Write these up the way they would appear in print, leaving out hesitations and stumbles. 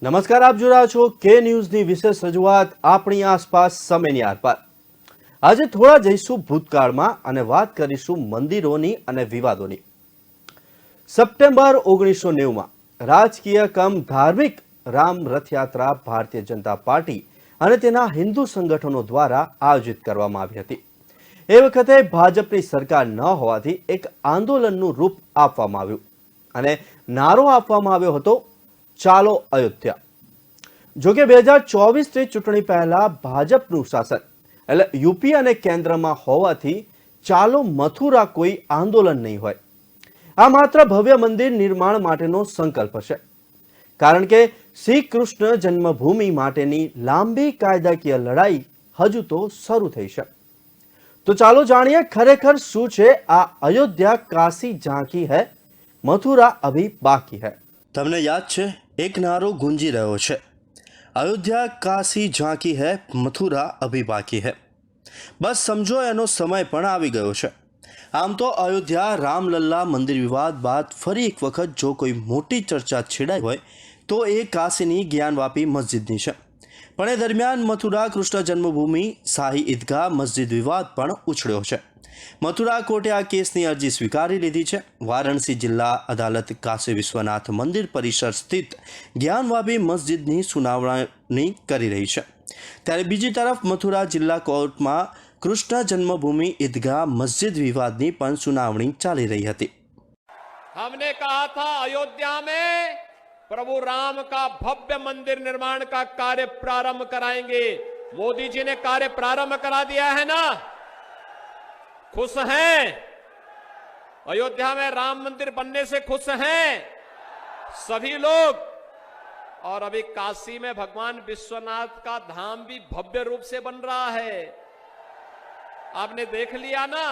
નમસ્કાર, આપ જોઈ રહ્યા છો કે ન્યૂઝની વિશેષ રજૂઆત આપણી આસપાસ સમયની આરપાર. આજે થોડા જઈશું ભૂતકાળમાં અને વાત કરીશું મંદિરોની અને વિવાદોની. સપ્ટેમ્બર 1990માં રાજકીય કમ ધાર્મિક રામ રથયાત્રા ભારતીય જનતા પાર્ટી અને તેના હિન્દુ સંગઠનો દ્વારા આયોજિત કરવામાં આવી હતી. એ વખતે ભાજપની સરકાર ન હોવાથી એક આંદોલનનું રૂપ આપવામાં આવ્યું અને નારો આપવામાં આવ્યો હતો, ચાલો અયોધ્યા. જોકે 2024ની ચૂંટણી પહેલા ભાજપનું શાસન એટલે યુપી અને કેન્દ્રમાં હોવાથી ચાલો મથુરા કોઈ આંદોલન નહીં હોય. આ માત્ર ભવ્ય મંદિર નિર્માણ માટેનો સંકલ્પ છે, કારણ કે શ્રી કૃષ્ણ જન્મભૂમિ માટેની લાંબી કાયદાકીય લડાઈ હજુ તો શરૂ થઈ છે. તો ચાલો જાણીએ ખરેખર શું છે આ અયોધ્યા કાશી ઝાંકી હૈ, મથુરા અભી બાકી હૈ. તમને યાદ છે, એક નારો ગુંજી રહ્યો છે, અયોધ્યા કાશી ઝાંકી હૈ, મથુરા અભી બાકી હૈ. બસ સમજો એનો સમય પણ આવી ગયો છે. આમ તો અયોધ્યા રામલલ્લા મંદિર વિવાદ બાદ ફરી એક વખત જો કોઈ મોટી ચર્ચા છેડાઈ હોય તો એ કાશીની જ્ઞાનવાપી મસ્જિદની છે. પણ એ દરમિયાન મથુરા કૃષ્ણ જન્મભૂમિ શાહી ઈદગાહ મસ્જિદ વિવાદ પણ ઉછળ્યો છે. મથુરા કોર્ટે આ કેસની અરજી સ્વીકારી લીધી છે. વારાણસી જિલ્લા અદાલત કાશી વિશ્વનાથ મંદિર પરિસર સ્થિત જ્ઞાનવાપી મસ્જિદની સુનાવણી કરી રહી છે. ત્યારે બીજી તરફ મથુરા જિલ્લા કોર્ટમાં કૃષ્ણ જન્મભૂમિ ઈદગાહ મસ્જિદ વિવાદની પણ સુનાવણી ચાલી રહી હતી. हमने कहा था अयोध्या में प्रभु राम का भव्य मंदिर निर्माण का कार्य प्रारंभ कराएंगे. मोदी जी ने कार्य प्रारंभ करा दिया है ना. खुश हैं? अयोध्या में राम मंदिर बनने से खुश हैं सभी लोग. और अभी काशी में भगवान विश्वनाथ का धाम भी भव्य रूप से बन रहा है, आपने देख लिया ना.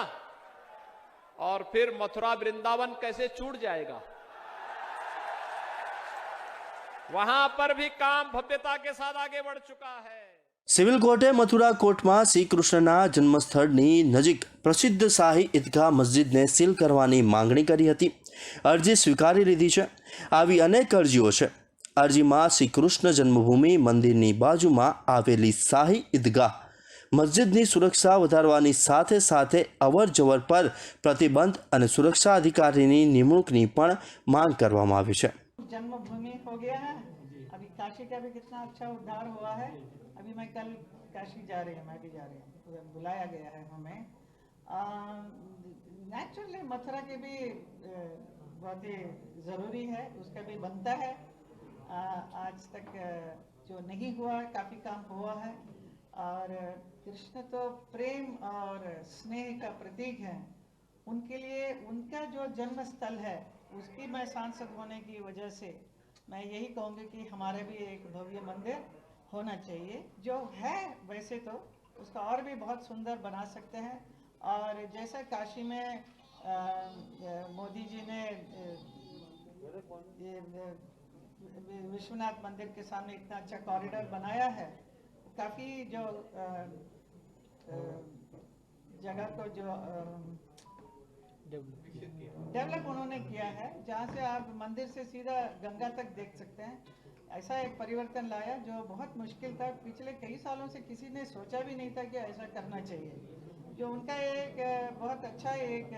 और फिर मथुरा वृंदावन कैसे छूट जाएगा. वहां पर भी काम भव्यता के साथ आगे बढ़ चुका है. સિવિલ કોર્ટે મથુરા કોર્ટમાં શ્રી કૃષ્ણના જન્મસ્થળની નજીક પ્રસિદ્ધ શાહી ઈદગાહ મસ્જિદને સીલ કરવાની માંગણી કરી હતી. અરજી સ્વીકારી લીધી છે. આવી અનેક અરજીઓ છે. અરજીમાં શ્રી કૃષ્ણ જન્મભૂમિ મંદિરની બાજુમાં આવેલી શાહી ઈદગાહ મસ્જિદની સુરક્ષા વધારવાની સાથે સાથે અવર જવર પર પ્રતિબંધ અને સુરક્ષા અધિકારીની નિમણૂકની પણ માંગ કરવામાં આવી છે. जन्मभूमि हो गया है. अभी काशी का भी कितना अच्छा उद्धार हुआ है. अभी मैं कल काशी जा रही हूँ, मैं भी जा रही हूँ, बुलाया गया है हमें. नेचुरली मथुरा के भी बहुत ही ज़रूरी है, उसका भी बनता है. आज तक जो नहीं हुआ, काफ़ी काम हुआ है. और कृष्ण तो प्रेम और स्नेह का प्रतीक है. उनके लिए उनका जो जन्म स्थल है उसकी मैं सांसद होने की वजह से मैं यही कहूँगी कि हमारे भी एक भव्य मंदिर होना चाहिए. जो है वैसे तो उसका और भी बहुत सुंदर बना सकते हैं. और जैसा काशी में मोदी जी ने विश्वनाथ मंदिर के सामने इतना अच्छा कॉरिडोर बनाया है, काफ़ी जो जगह को जो डेवलप उन्होंने किया है, जहाँ से आप मंदिर से सीधा गंगा तक देख सकते हैं. ऐसा एक परिवर्तन लाया जो बहुत मुश्किल था. पिछले कई सालों से किसी ने सोचा भी नहीं था कि ऐसा करना चाहिए. जो उनका एक बहुत अच्छा एक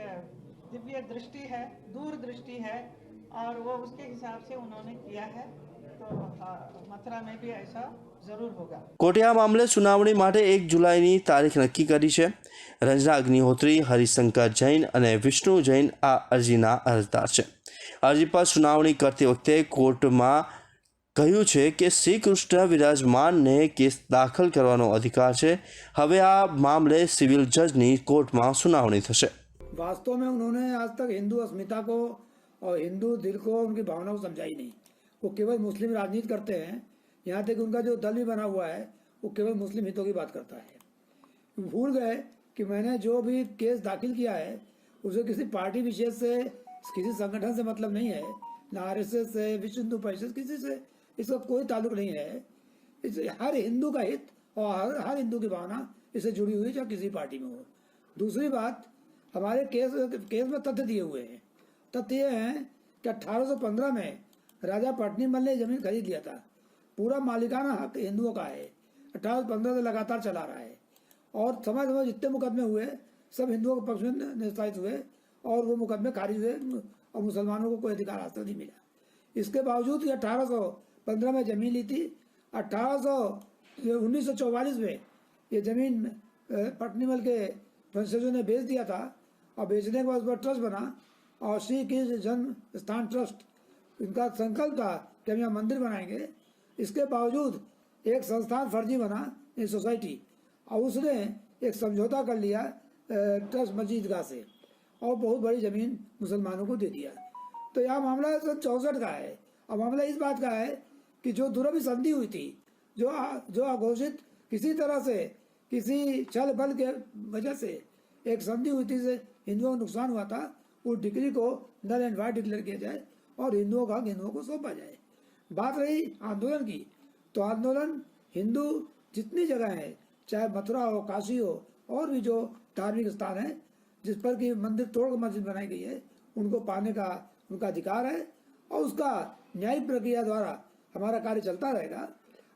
दिव्य दृष्टि है, दूरदृष्टि है, और वो उसके हिसाब से उन्होंने किया है. तो मथुरा में भी ऐसा જરૂર હોગા. કોર્ટે આ મામલે સુનાવણી માટે 1 જુલાઈની તારીખ નક્કી કરી છે. રંजना અગ્નિહોત્રી, હરિશંકર જૈન અને વિષ્ણુ જૈન આ અરજીના અરજદાર છે. અરજી પર સુનાવણી કરતી વખતે કોર્ટમાં કહ્યું છે કે શ્રી કૃષ્ણ વિરાજમાનને કેસ દાખલ કરવાનો અધિકાર છે. હવે આ મામલે સિવિલ જજની કોર્ટમાં સુનાવણી થશે. वास्तव में उन्होंने आज तक हिंदू अस्मिता को और हिंदू दिल को, उनकी भावनाओं को समझा ही नहीं. वो केवल मुस्लिम राजनीति करते हैं. यहाँ तक उनका जो दल भी बना हुआ है वो केवल मुस्लिम हितों की बात करता है. भूल गए कि मैंने जो भी केस दाखिल किया है उसे किसी पार्टी विशेष से, किसी संगठन से मतलब नहीं है, ना आरएसएस से, विश्व हिंदू परिषद, किसी से इसका कोई ताल्लुक नहीं है. हर हिंदू का हित और हर हिंदू की भावना इससे जुड़ी हुई है, चाहे किसी पार्टी में हो. दूसरी बात, हमारे केस में तथ्य दिए हुए हैं. तथ्य ये हैं कि 1815 में राजा पटनीमल ने जमीन खरीद लिया था. पूरा मालिकाना हक हिंदुओं का है। 1815 से लगातार चला रहा है और समय समय जितने मुकदमे हुए सब हिंदुओं के पक्ष में निष्पादित हुए और वो मुकदमे खारिज हुए और मुसलमानों को कोई अधिकार हासिल नहीं मिला। इसके बावजूद 1815 में जमीन ली थी। 1944 में ये जमीन पटनीमल के वंशजों ने बेच दिया था और बेचने के बाद उस पर ट्रस्ट बना और श्री कृष्ण जन्म स्थान ट्रस्ट, इनका संकल्प था कि हम यहाँ मंदिर बनाएंगे। इसके बावजूद एक संस्थान फर्जी बना, एक सोसाइटी, और उसने एक समझौता कर लिया ट्रस्ट मस्जिदगाह से और बहुत बड़ी जमीन मुसलमानों को दे दिया। तो यह मामला 64 का है और मामला इस बात का है कि जो दुरभी संधि हुई थी, जो अघोषित किसी तरह से किसी छल बल के वजह से एक संधि हुई थी से हिंदुओं को नुकसान हुआ था, उस डिग्री को नल एंड वाइड डिक्लेयर किया जाए और हिंदुओं का हिंदुओं को सौंपा जाए। बात रही आंदोलन की, तो आंदोलन हिंदू जितनी जगह है, चाहे मथुरा हो, काशी हो, और भी जो धार्मिक स्थान है जिस पर कि मंदिर तोड़कर मस्जिद बनाई गई है, उनको पाने का उनका अधिकार है और उसका न्यायिक प्रक्रिया द्वारा हमारा कार्य चलता रहेगा।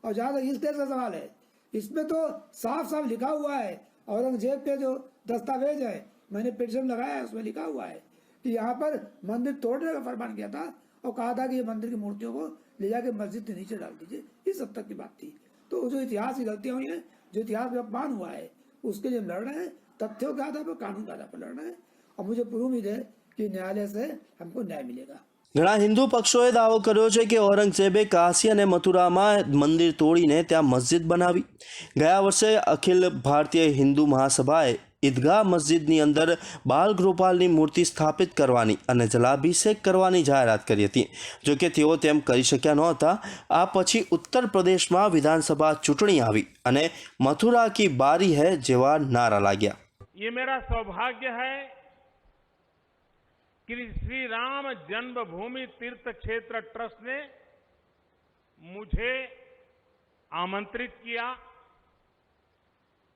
और जहाँ तक इस केस का सवाल है, इसमें तो साफ साफ लिखा हुआ है, औरंगजेब के जो दस्तावेज है, मैंने पिटीशन लगाया है, उसमें लिखा हुआ है कि यहाँ पर मंदिर तोड़ने का फरमान किया था और कहा था कि ये मंदिर की मूर्तियों को ले जाके मस्जिद के नीचे डाल दीजिए। इस हद तक की बात थी। तो जो इतिहास की गलतियां हुई हैं, जो इतिहास में अपमान हुआ है, उसके लिए हम लड़ रहे हैं, तथ्यों के आधार पर, कानून के आधार पर लड़ रहे हैं और मुझे पूरी उम्मीद है कि न्यायालय से हमको न्याय मिलेगा। ઘણા હિન્દુ પક્ષોએ દાવો કર્યો છે કે ઔરંગઝેબે કાશી અને મથુરામાં મંદિર તોડીને ત્યાં મસ્જિદ બનાવી. ગયા વર્ષે અખિલ ભારતીય હિન્દુ મહાસભાએ ઈદગાહ મસ્જિદની અંદર બાલગોપાલની મૂર્તિ સ્થાપિત કરવાની અને જલાભિષેક કરવાની જાહેરાત કરી હતી. જો કે તેઓ તેમ કરી શક્યા નહોતા. આ પછી ઉત્તર પ્રદેશમાં વિધાનસભા ચૂંટણી આવી અને મથુરા કી બારી હૈ જેવા નારા લાગ્યા. ये मेरा सौभाग्य है कि श्री राम जन्मभूमि तीर्थ क्षेत्र ट्रस्ट ने मुझे आमंत्रित किया,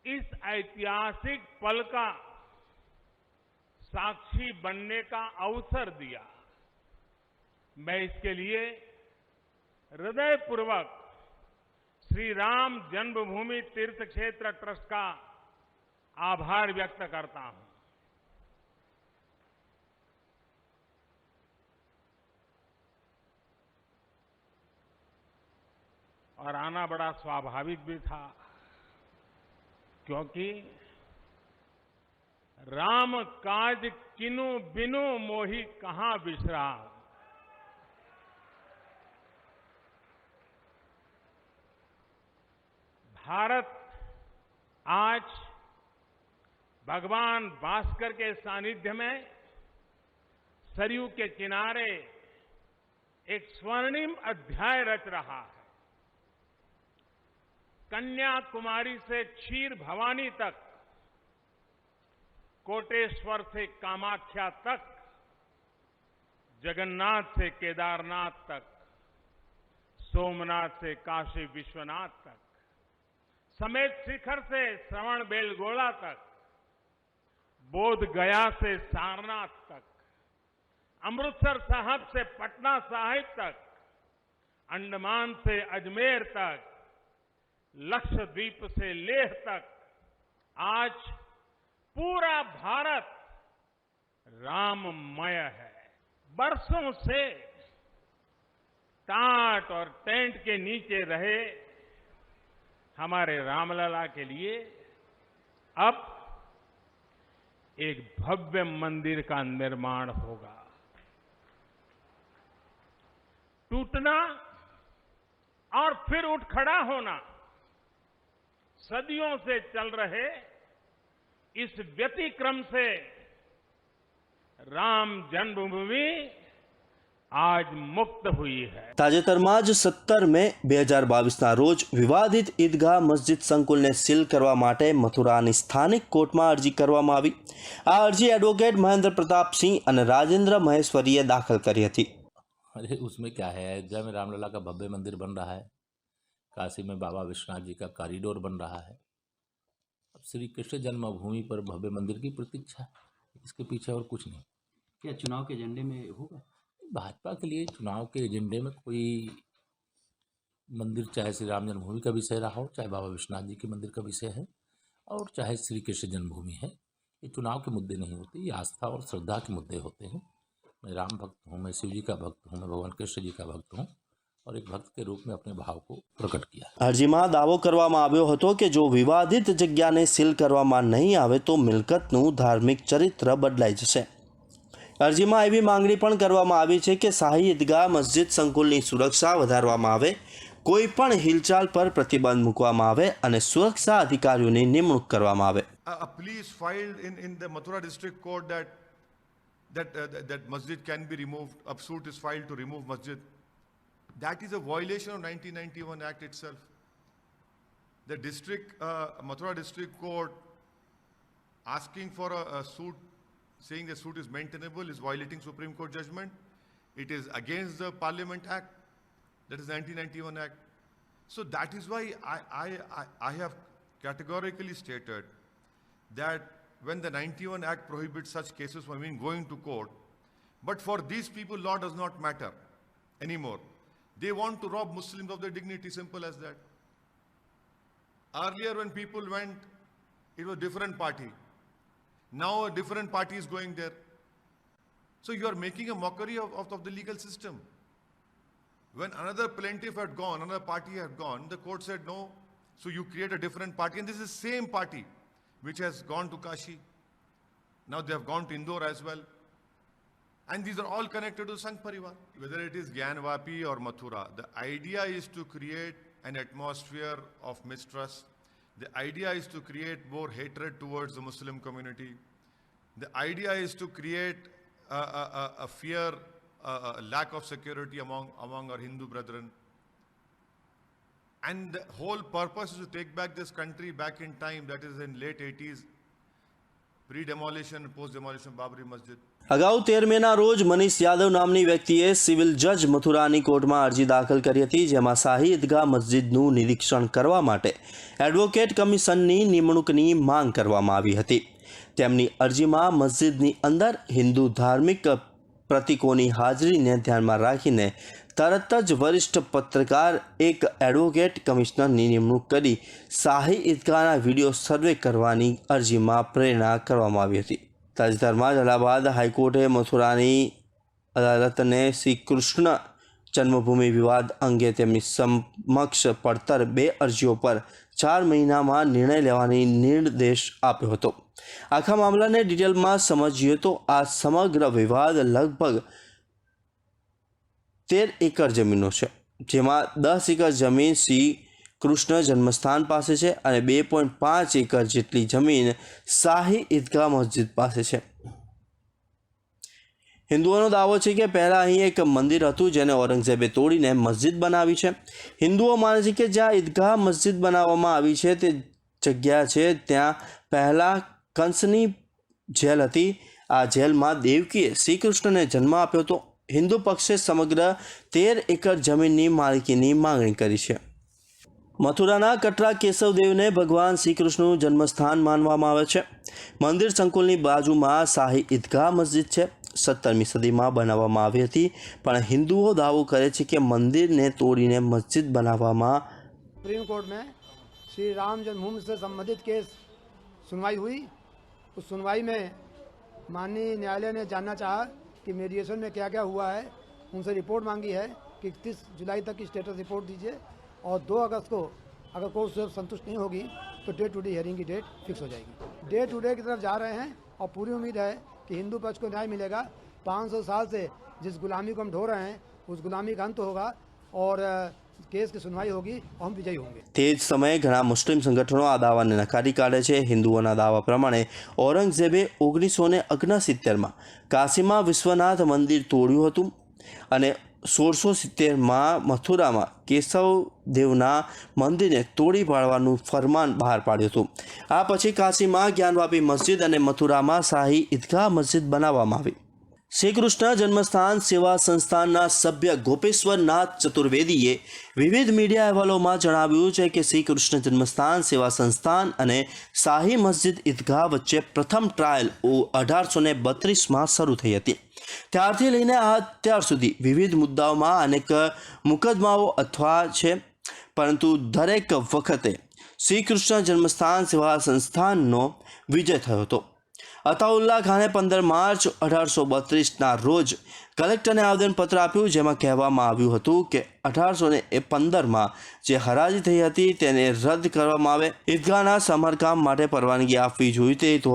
इस ऐतिहासिक पल का साक्षी बनने का अवसर दिया। मैं इसके लिए हृदयपूर्वक श्री राम जन्मभूमि तीर्थ क्षेत्र ट्रस्ट का आभार व्यक्त करता हूं। और आना बड़ा स्वाभाविक भी था, क्योंकि राम काज किनु बिनु मोहि कहां बिसरा। भारत आज भगवान भास्कर के सानिध्य में सरयू के किनारे एक स्वर्णिम अध्याय रच रहा है। कन्याकुमारी से क्षीर भवानी तक, कोटेश्वर से कामाख्या तक, जगन्नाथ से केदारनाथ तक, सोमनाथ से काशी विश्वनाथ तक, समेत शिखर से श्रवण बेलगोला तक, बोध गया से सारनाथ तक, अमृतसर साहब से पटना साहिब तक, अंडमान से अजमेर तक, लक्षद्वीप से लेह तक, आज पूरा भारत राममय है। बरसों से टाट और टेंट के नीचे रहे हमारे रामलला के लिए अब एक भव्य मंदिर का निर्माण होगा। टूटना और फिर उठ खड़ा होना सदियों से चल रहे इस व्यतिक्रम से राम जन्मभूमि आज मुक्त हुई है। તાજેતરમાં જ 17 મે 2022ના રોજ વિવાદિત ઈદગાહ મસ્જિદ સંકુલને સીલ કરવા માટે મથુરાની સ્થાનિક કોર્ટમાં અરજી કરવામાં આવી. આ અરજી એડવોકેટ મહેન્દ્ર પ્રતાપ સિંહ અને રાજેન્દ્ર મહેશ્વરીએ દાખલ કરી હતી. अरे उसमें क्या है, अयोध्या में रामलला का भव्य मंदिर बन रहा है, काशी में बाबा विश्वनाथ जी का कॉरिडोर बन रहा है। अब श्री कृष्ण जन्मभूमि पर भव्य मंदिर की प्रतीक्षा, इसके पीछे और कुछ नहीं। क्या चुनाव के एजेंडे में होगा? भाजपा के लिए चुनाव के एजेंडे में कोई मंदिर चाहे श्री राम जन्मभूमि का विषय रहा हो, चाहे बाबा विश्वनाथ जी के मंदिर का विषय है, और चाहे श्री कृष्ण जन्मभूमि है, ये चुनाव के मुद्दे नहीं होते, ये आस्था और श्रद्धा के मुद्दे होते हैं। मैं राम भक्त हूँ, मैं शिव जी का भक्त हूँ, मैं भगवान कृष्ण जी का भक्त हूँ, और एक भक्त के रूप में अपने भाव को प्रकट किया। અરજીમાં દાવો કરવામાં આવ્યો હતો કે જો વિવાદિત જગ્યાને સીલ કરવામાં નહીં આવે તો મિલકતનું ધાર્મિક ચરિત્ર બદલાઈ જશે. અરજીમાં એવી માંગણી પણ કરવામાં આવી છે કે શાહી ઈદગાહ મસ્જિદ સંકુલની સુરક્ષા વધારવામાં આવે, કોઈ પણ હિલચાલ પર પ્રતિબંધ મૂકવામાં આવે અને સુરક્ષા અધિકારીઓની નિમણૂક કરવામાં આવે. A plea is filed in the Mathura district court that masjid can be removed. A suit is filed to remove masjid. That is a violation of 1991 Act itself. The Mathura district court asking for a suit, saying the suit is maintainable, is violating Supreme Court judgment. It is against the Parliament Act, that is 1991 Act. So that is why I have categorically stated that when the 91 Act prohibits such cases from even going to court, but for these people law does not matter anymore. They want to rob Muslims of their dignity, simple as that. Earlier when people went, it was a different party. Now a different party is going there. So you are making a mockery of the legal system. When another plaintiff had gone, another party had gone, the court said no. So you create a different party, and this is the same party which has gone to Kashi. Now they have gone to Indore as well. And these are all connected to Sangh Parivar. Whether it is Gyanvapi or Mathura, the idea is to create an atmosphere of mistrust. The idea is to create more hatred towards the Muslim community. The idea is to create a fear, a lack of security among our Hindu brethren. And the whole purpose is to take back this country back in time, that is in late 80s, pre-demolition and post-demolition Babri Masjid. અગાઉ 13 મેના રોજ મનીષ યાદવ નામની વ્યક્તિએ civil જજ મથુરાની કોર્ટમાં અરજી દાખલ કરી હતી, જેમાં શાહી ઈદગાહ મસ્જિદનું નિરીક્ષણ કરવા માટે એડવોકેટ કમિશનની નિમણૂકની માંગ કરવામાં આવી હતી. તેમની અરજીમાં મસ્જિદની અંદર હિન્દુ ધાર્મિક પ્રતીકોની હાજરીને ધ્યાનમાં રાખીને તરત જ વરિષ્ઠ પત્રકાર એક એડવોકેટ કમિશનરની નિમણૂક કરી શાહી ઈદગાહના વિડીયો સર્વે કરવાની અરજીમાં પ્રેરણા કરવામાં આવી હતી. તાજેતરમાં જ અલ્હાબાદ હાઈકોર્ટે મથુરાની અદાલતને શ્રી કૃષ્ણ જન્મભૂમિ વિવાદ અંગે તેમની સમક્ષ પડતર 2 અરજીઓ પર 4 મહિનામાં નિર્ણય લેવાની નિર્દેશ આપ્યો હતો. આખા મામલાને ડિટેલમાં સમજીએ તો આ સમગ્ર વિવાદ લગભગ 13 એકર જમીનનો છે, જેમાં 10 એકર જમીન શ્રી કૃષ્ણ જન્મસ્થાન પાસે છે અને 2.5 એકર જેટલી જમીન શાહી ઈદગાહ મસ્જિદ પાસે છે. હિન્દુઓનો દાવો છે કે પહેલાં અહીં એક મંદિર હતું જેને ઔરંગઝેબે તોડીને મસ્જિદ બનાવી છે. હિન્દુઓ માને છે કે જ્યાં ઈદગાહ મસ્જિદ બનાવવામાં આવી છે તે જગ્યા છે ત્યાં પહેલાં કંસની જેલ હતી. આ જેલમાં દેવકીએ શ્રીકૃષ્ણને જન્મ આપ્યો હતો. હિન્દુ પક્ષે સમગ્ર 13 એકર જમીનની માલિકીની માંગણી કરી છે. મથુરાના કટરા કેશવદેવને ભગવાન શ્રીકૃષ્ણનું જન્મસ્થાન માનવામાં આવે છે. મંદિર સંકુલની બાજુમાં શાહી ઈદગાહ મસ્જિદ છે. 17મી સદીમાં બનાવવામાં આવી હતી, પણ હિન્દુઓ દાવો કરે છે કે મંદિરને તોડીને મસ્જિદ બનાવવામાં. सुप्रीम कोर्ट में श्री राम जन्मभूमि से संबंधित केस सुनवाई हुई. उस सुनवाई में माननीय न्यायालय ने जानना चाहा कि मीडिएशन में क्या क्या हुआ है. उनसे रिपोर्ट मांगी है कि 31 जुलाई तक की स्टेटस रिपोर्ट दीजिए और 2 अगस्त को अगर कोर्ट से संतुष्ट नहीं होगी तो डे टू डे हियरिंग की डेट फिक्स हो जाएगी. डे टू डे की तरफ जा रहे हैं और पूरी उम्मीद है कि हिंदू पक्ष को न्याय मिलेगा. 500 साल से जिस गुलामी को हम ढो रहे हैं उस गुलामी का अंत होगा और केस की सुनवाई होगी और हम विजयी होंगे. તે જ સમયે ઘણા મુસ્લિમ સંગઠનો આ દાવાને નકારી કાઢે છે. હિન્દુઓના દાવા પ્રમાણે ઔરંગઝેબે 1969માં કાશીમાં વિશ્વનાથ મંદિર તોડ્યું હતું અને 1670માં મથુરામાં કેશવદેવના મંદિરને તોડી પાડવાનું ફરમાન બહાર પાડ્યું હતું. આ પછી કાશીમાં જ્ઞાનવાપી મસ્જિદ અને મથુરામાં શાહી ઈદગાહ મસ્જિદ બનાવવામાં આવી. શ્રીકૃષ્ણ જન્મસ્થાન સેવા સંસ્થાનના સભ્ય ગોપેશ્વરનાથ ચતુર્વેદીએ વિવિધ મીડિયા અહેવાલોમાં જણાવ્યું છે કે શ્રીકૃષ્ણ જન્મસ્થાન સેવા સંસ્થાન અને શાહી મસ્જિદ ઈદગાહ વચ્ચે પ્રથમ ટ્રાયલ 1832માં શરૂ થઈ હતી. ત્યારથી લઈને અત્યાર સુધી વિવિધ મુદ્દાઓમાં અનેક મુકદ્દમાઓ અથવા છે. પરંતુ દરેક વખતે શ્રી કૃષ્ણ જન્મસ્થાન સેવા સંસ્થાનનો વિજય થયો હતો. અતાઉલ્લા ખાને 15 માર્ચ 1832ના રોજ કલેક્ટરને આવેદનપત્ર આપ્યું, જેમાં કહેવામાં આવ્યું હતું કે 1815માં જે હરાજી થઈ હતી તેને રદ કરવામાં આવે. ઈદગાહના સમારકામ માટે પરવાનગી આપવી જોઈતી. તો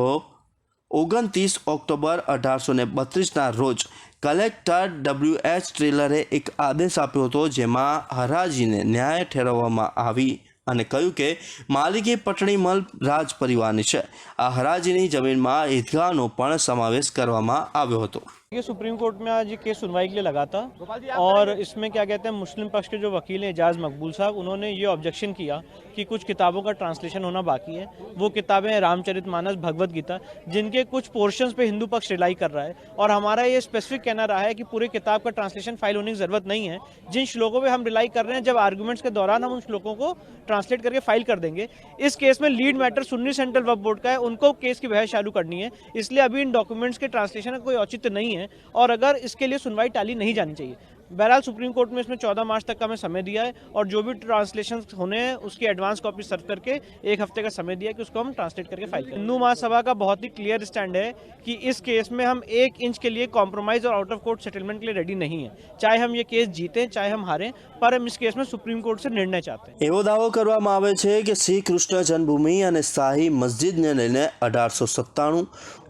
29 ઓક્ટોબર 1832ના રોજ કલેક્ટર WH ટ્રેલરે એક આદેશ આપ્યો હતો, જેમાં હરાજીને ન્યાય ઠેરવવામાં આવી અને કહ્યું કે માલિકી પટણીમલ રાજ પરિવારની છે. આ હરાજીની જમીનમાં ઈદગાહનો પણ સમાવેશ કરવામાં આવ્યો હતો. ये सुप्रीम कोर्ट में आज ये केस सुनवाई के लिए लगा था और इसमें क्या कहते हैं मुस्लिम पक्ष के जो वकील हैं एजाज मकबूल साहब, उन्होंने ये ऑब्जेक्शन किया कि कुछ किताबों का ट्रांसलेशन होना बाकी है. वो किताबें रामचरितमानस, भगवत गीता, जिनके कुछ पोर्शंस पे हिंदू पक्ष रिलाई कर रहा है और हमारा ये स्पेसिफिक कहना रहा है कि पूरी किताब का ट्रांसलेशन फाइल होने की जरूरत नहीं है. जिन श्लोकों पर हम रिलाई कर रहे हैं, जब आर्गूमेंट्स के दौरान हम उन श्लोकों को ट्रांसलेट करके फाइल कर देंगे. इस केस में लीड मैटर सुन्नी सेंट्रल वक्फ बोर्ड का है, उनको केस की बहस चालू करनी है. इसलिए अभी इन डॉक्यूमेंट्स के ट्रांसलेशन का कोई औचित्य नहीं है और अगर इसके लिए सुनवाई टाली नहीं जानी चाहिए. बहरहाल सुप्रीम कोर्ट में इसमें 14 मार्च तक का हमें समय दिया है और जो भी ट्रांसलेशन होने हैं उसकी एडवांस कॉपी सर्व करके 1 हफ्ते का समय दिया है कि उसको हम ट्रांसलेट करके फाइल करें. हिंदू महासभा का बहुत ही क्लियर स्टैंड है कि इस केस में हम 1 इंच के लिए कॉम्प्रोमाइज और आउट ऑफ कोर्ट सेटलमेंट के लिए रेडी नहीं है. चाहे हम ये केस जीतें, चाहे हम हारें, पर हम इस केस में सुप्रीम कोर्ट से निर्णय चाहते हैं. એવો દાવો કરવામાં આવે છે કે શ્રી કૃષ્ણ જન્મભૂમિ અને શાહી મસ્જિદને લઈને 1897,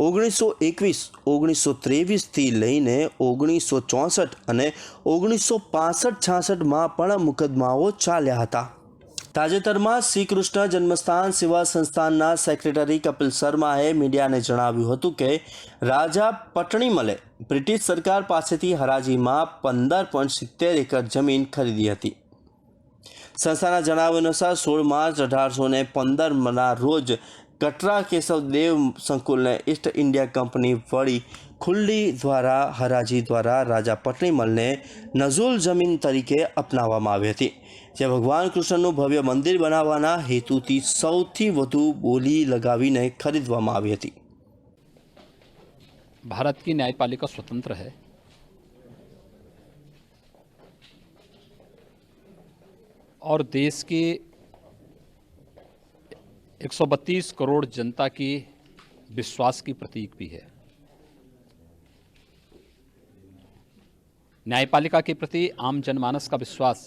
1921, 1923થી લઈને 1964 અને 1965-66માં પણ મુકદ્દમાઓ ચાલ્યા હતા. તાજેતરમાં શ્રી કૃષ્ણ જન્મસ્થાન સેવા સંસ્થાનના સેક્રેટરી કપિલ શર્માએ મીડિયાને જણાવ્યું હતું કે રાજા પટણીમલે બ્રિટિશ સરકાર પાસેથી હરાજીમાં 15.70 એકર જમીન ખરીદી હતી. સંસ્થાના જણાવ્યા અનુસાર 16 માર્ચ 1815ના રોજ કટરા કેશવદેવ સંકુલને ઈસ્ટ ઇન્ડિયા કંપની વડી ખુલ્લી દ્વારા હરાજી દ્વારા રાજા પટણીમલને નઝુલ જમીન તરીકે અપનાવવામાં આવી હતી, જે ભગવાન કૃષ્ણનું ભવ્ય મંદિર બનાવવાના હેતુથી સૌથી વધુ બોલી લગાવીને ખરીદવામાં આવી હતી. भारत की न्यायपालिका स्वतंत्र है और देश की 132 करोड़ जनता की विश्वास की प्रतीक भी है. न्यायपालिका के प्रति आम जनमानस का विश्वास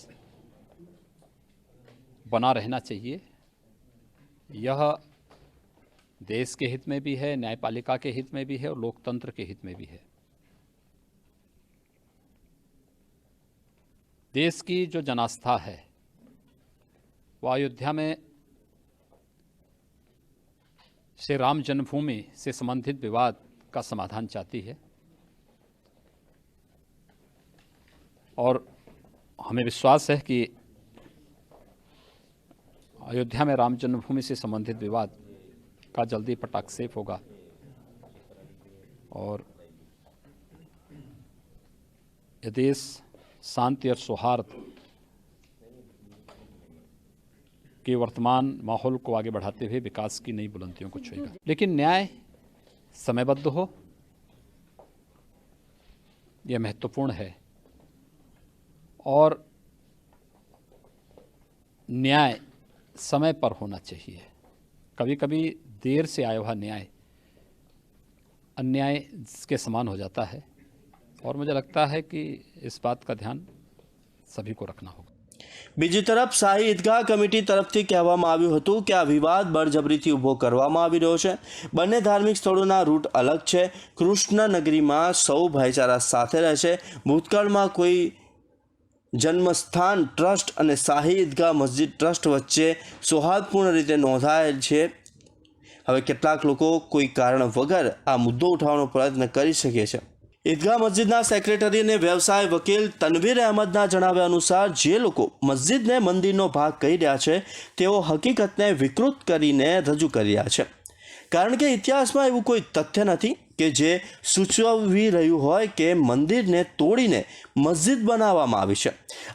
बना रहना चाहिए. यह देश के हित में भी है, न्यायपालिका के हित में भी है और लोकतंत्र के हित में भी है. देश की जो जनास्था है वो अयोध्या में श्री राम जन्मभूमि से संबंधित विवाद का समाधान चाहती है और हमें विश्वास है कि अयोध्या में राम जन्मभूमि से संबंधित विवाद का जल्दी पटाक्षेप होगा और यह देश शांति और सौहार्द के वर्तमान माहौल को आगे बढ़ाते हुए विकास की नई बुलंदियों को छुएगा. लेकिन न्याय समयबद्ध हो, यह महत्वपूर्ण है और न्याय समय पर होना चाहिए. कभी कभी देर से आया हुआ न्याय अन्याय के समान हो जाता है और मुझे लगता है कि इस बात का ध्यान सभी को रखना होगा. બીજી તરફ શાહી ઈદગાહ કમિટી તરફથી કહેવામાં આવ્યું હતું કે આ વિવાદ બળજબરીથી ઊભો કરવામાં આવી રહ્યો છે. બંને ધાર્મિક સ્થળોના રૂટ અલગ છે. કૃષ્ણ નગરીમાં સૌ ભાઈચારા સાથે રહેશે. ભૂતકાળમાં કોઈ જન્મસ્થાન ટ્રસ્ટ અને શાહી ઈદગાહ મસ્જિદ ટ્રસ્ટ વચ્ચે સૌહાર્દપૂર્ણ રીતે નોંધાયેલ છે. હવે કેટલાક લોકો કોઈ કારણ વગર આ મુદ્દો ઉઠાવવાનો પ્રયત્ન કરી શકે છે. ઈદગાહ મસ્જિદના સેક્રેટરી અને વ્યવસાય વકીલ તનવીર અહેમદના જણાવ્યા અનુસાર જે લોકો મસ્જિદને મંદિરનો ભાગ કહી રહ્યા છે તેઓ હકીકતને વિકૃત કરીને રજૂ કરી રહ્યા છે, કારણ કે ઇતિહાસમાં એવું કોઈ તથ્ય નથી કે જે સૂચવી રહ્યું હોય કે મંદિરને તોડીને મસ્જિદ બનાવવામાં આવી છે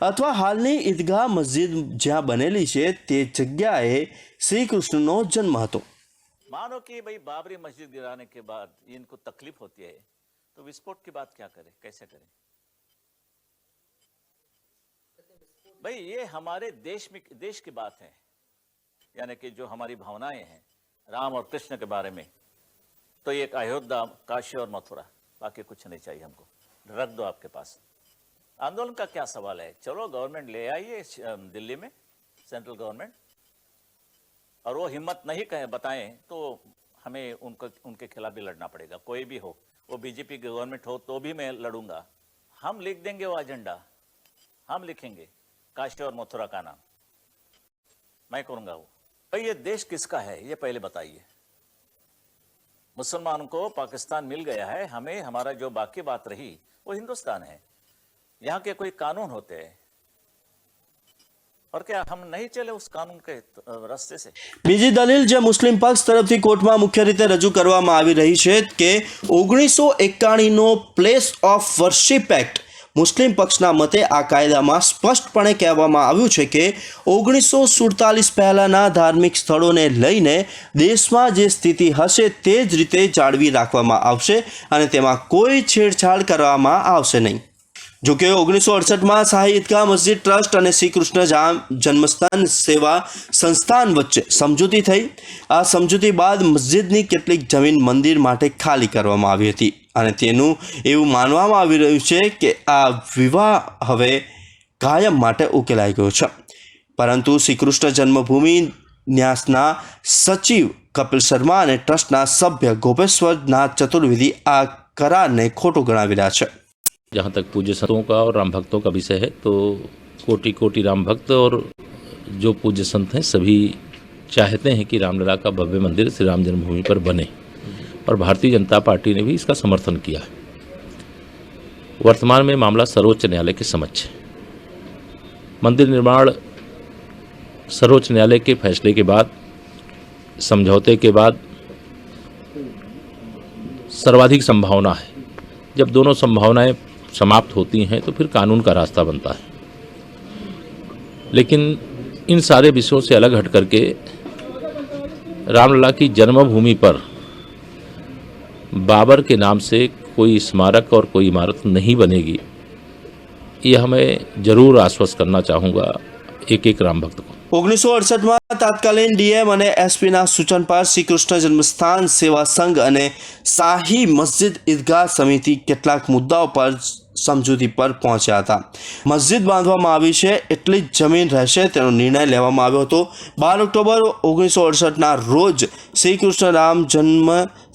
અથવા હાલની ઈદગાહ મસ્જિદ જ્યાં બનેલી છે તે જગ્યાએ શ્રી કૃષ્ણનો જન્મ હતો. मानो कि भाई बाबरी मस्जिद गिराने के बाद इनको तकलीफ होती है, तो विस्फोट की बात क्या करें, कैसे करें? भाई ये हमारे देश की बात है, यानी कि जो हमारी भावनाएं हैं राम और कृष्ण के बारे में, तो ये एक अयोध्या, काशी और मथुरा, बाकी कुछ नहीं चाहिए हमको, रख दो आपके पास। आंदोलन का क्या सवाल है? चलो गवर्नमेंट ले आइए दिल्ली में, सेंट्रल गवर्नमेंट, और वो हिम्मत नहीं कहे बताएं तो हमें उनके खिलाफ भी लड़ना पड़ेगा, कोई भी हो, वो बीजेपी की गवर्नमेंट हो तो भी मैं लड़ूंगा। हम लिख देंगे वो एजेंडा, हम लिखेंगे काशी और मथुरा का नाम, मैं करूंगा वो। भाई ये देश किसका है ये पहले बताइए। मुसलमानों को पाकिस्तान मिल गया है, हमें हमारा जो बाकी बात रही वो हिंदुस्तान है। यहाँ के कोई कानून होते हैं और क्या हम नहीं चले उस कानून के रस्ते से? બીજી દલીલ જે મુસ્લિમ પક્ષ તરફથી કોર્ટમાં મુખ્ય રીતે રજૂ કરવામાં આવી રહી છે કે 1981નો પ્લેસ ઓફ વર્શિપ એક્ટ, મુસ્લિમ પક્ષના મતે આ કાયદામાં સ્પષ્ટપણે કહેવામાં આવ્યું છે કે 1947 પહેલાંના ધાર્મિક સ્થળોને લઈને દેશમાં જે સ્થિતિ હશે તે જ રીતે જાળવી રાખવામાં આવશે અને તેમાં કોઈ છેડછાડ કરવામાં આવશે નહીં। જો કે 1968માં શાહી ઈદગાહ મસ્જિદ ટ્રસ્ટ અને શ્રી કૃષ્ણ જન્મસ્થાન સેવા સંસ્થાન વચ્ચે સમજૂતી થઈ। આ સમજૂતી બાદ મસ્જિદની કેટલીક જમીન મંદિર માટે ખાલી કરવામાં આવી હતી અને તેનું એવું માનવામાં આવી રહ્યું છે કે આ વિવાહ હવે કાયમ માટે ઉકેલાઈ ગયો છે। પરંતુ શ્રી કૃષ્ણ જન્મભૂમિ ન્યાસના સચિવ કપિલ શર્મા અને ટ્રસ્ટના સભ્ય ગોપેશ્વરનાથ ચતુર્વેદી આ કરારને ખોટો ગણાવી રહ્યા છે। जहाँ तक पूज्य संतों का और राम भक्तों का विषय है तो कोटि कोटि राम भक्त और जो पूज्य संत हैं सभी चाहते हैं कि रामलला का भव्य मंदिर श्री राम जन्मभूमि पर बने और भारतीय जनता पार्टी ने भी इसका समर्थन किया है। वर्तमान में मामला सर्वोच्च न्यायालय के समक्ष है। मंदिर निर्माण सर्वोच्च न्यायालय के फैसले के बाद, समझौते के बाद सर्वाधिक संभावना है, जब दोनों संभावनाएं समाप्त होती हैं तो फिर कानून का रास्ता बनता है। लेकिन इन सारे विषयों से अलग हट करके रामलला की जन्मभूमि पर बाबर के नाम से कोई स्मारक और कोई इमारत नहीं बनेगी, ये हमें जरूर आश्वस्त करना चाहूँगा एक एक राम भक्त को। 1968માં તાત્કાલિન ડીએમ અને એસપીના સૂચન પર શ્રી કૃષ્ણ જન્મસ્થાન સેવા સંઘ અને શાહી મસ્જિદ ઈદગાહ સમિતિ કેટલાક મુદ્દાઓ પર સમજૂતી પર પહોંચ્યા હતા। મસ્જિદ બાંધવામાં આવી છે એટલી જ જમીન રહેશે તેનો નિર્ણય લેવામાં આવ્યો હતો। 12 ઓક્ટોબર 1968ના રોજ શ્રી કૃષ્ણ રામ જન્મ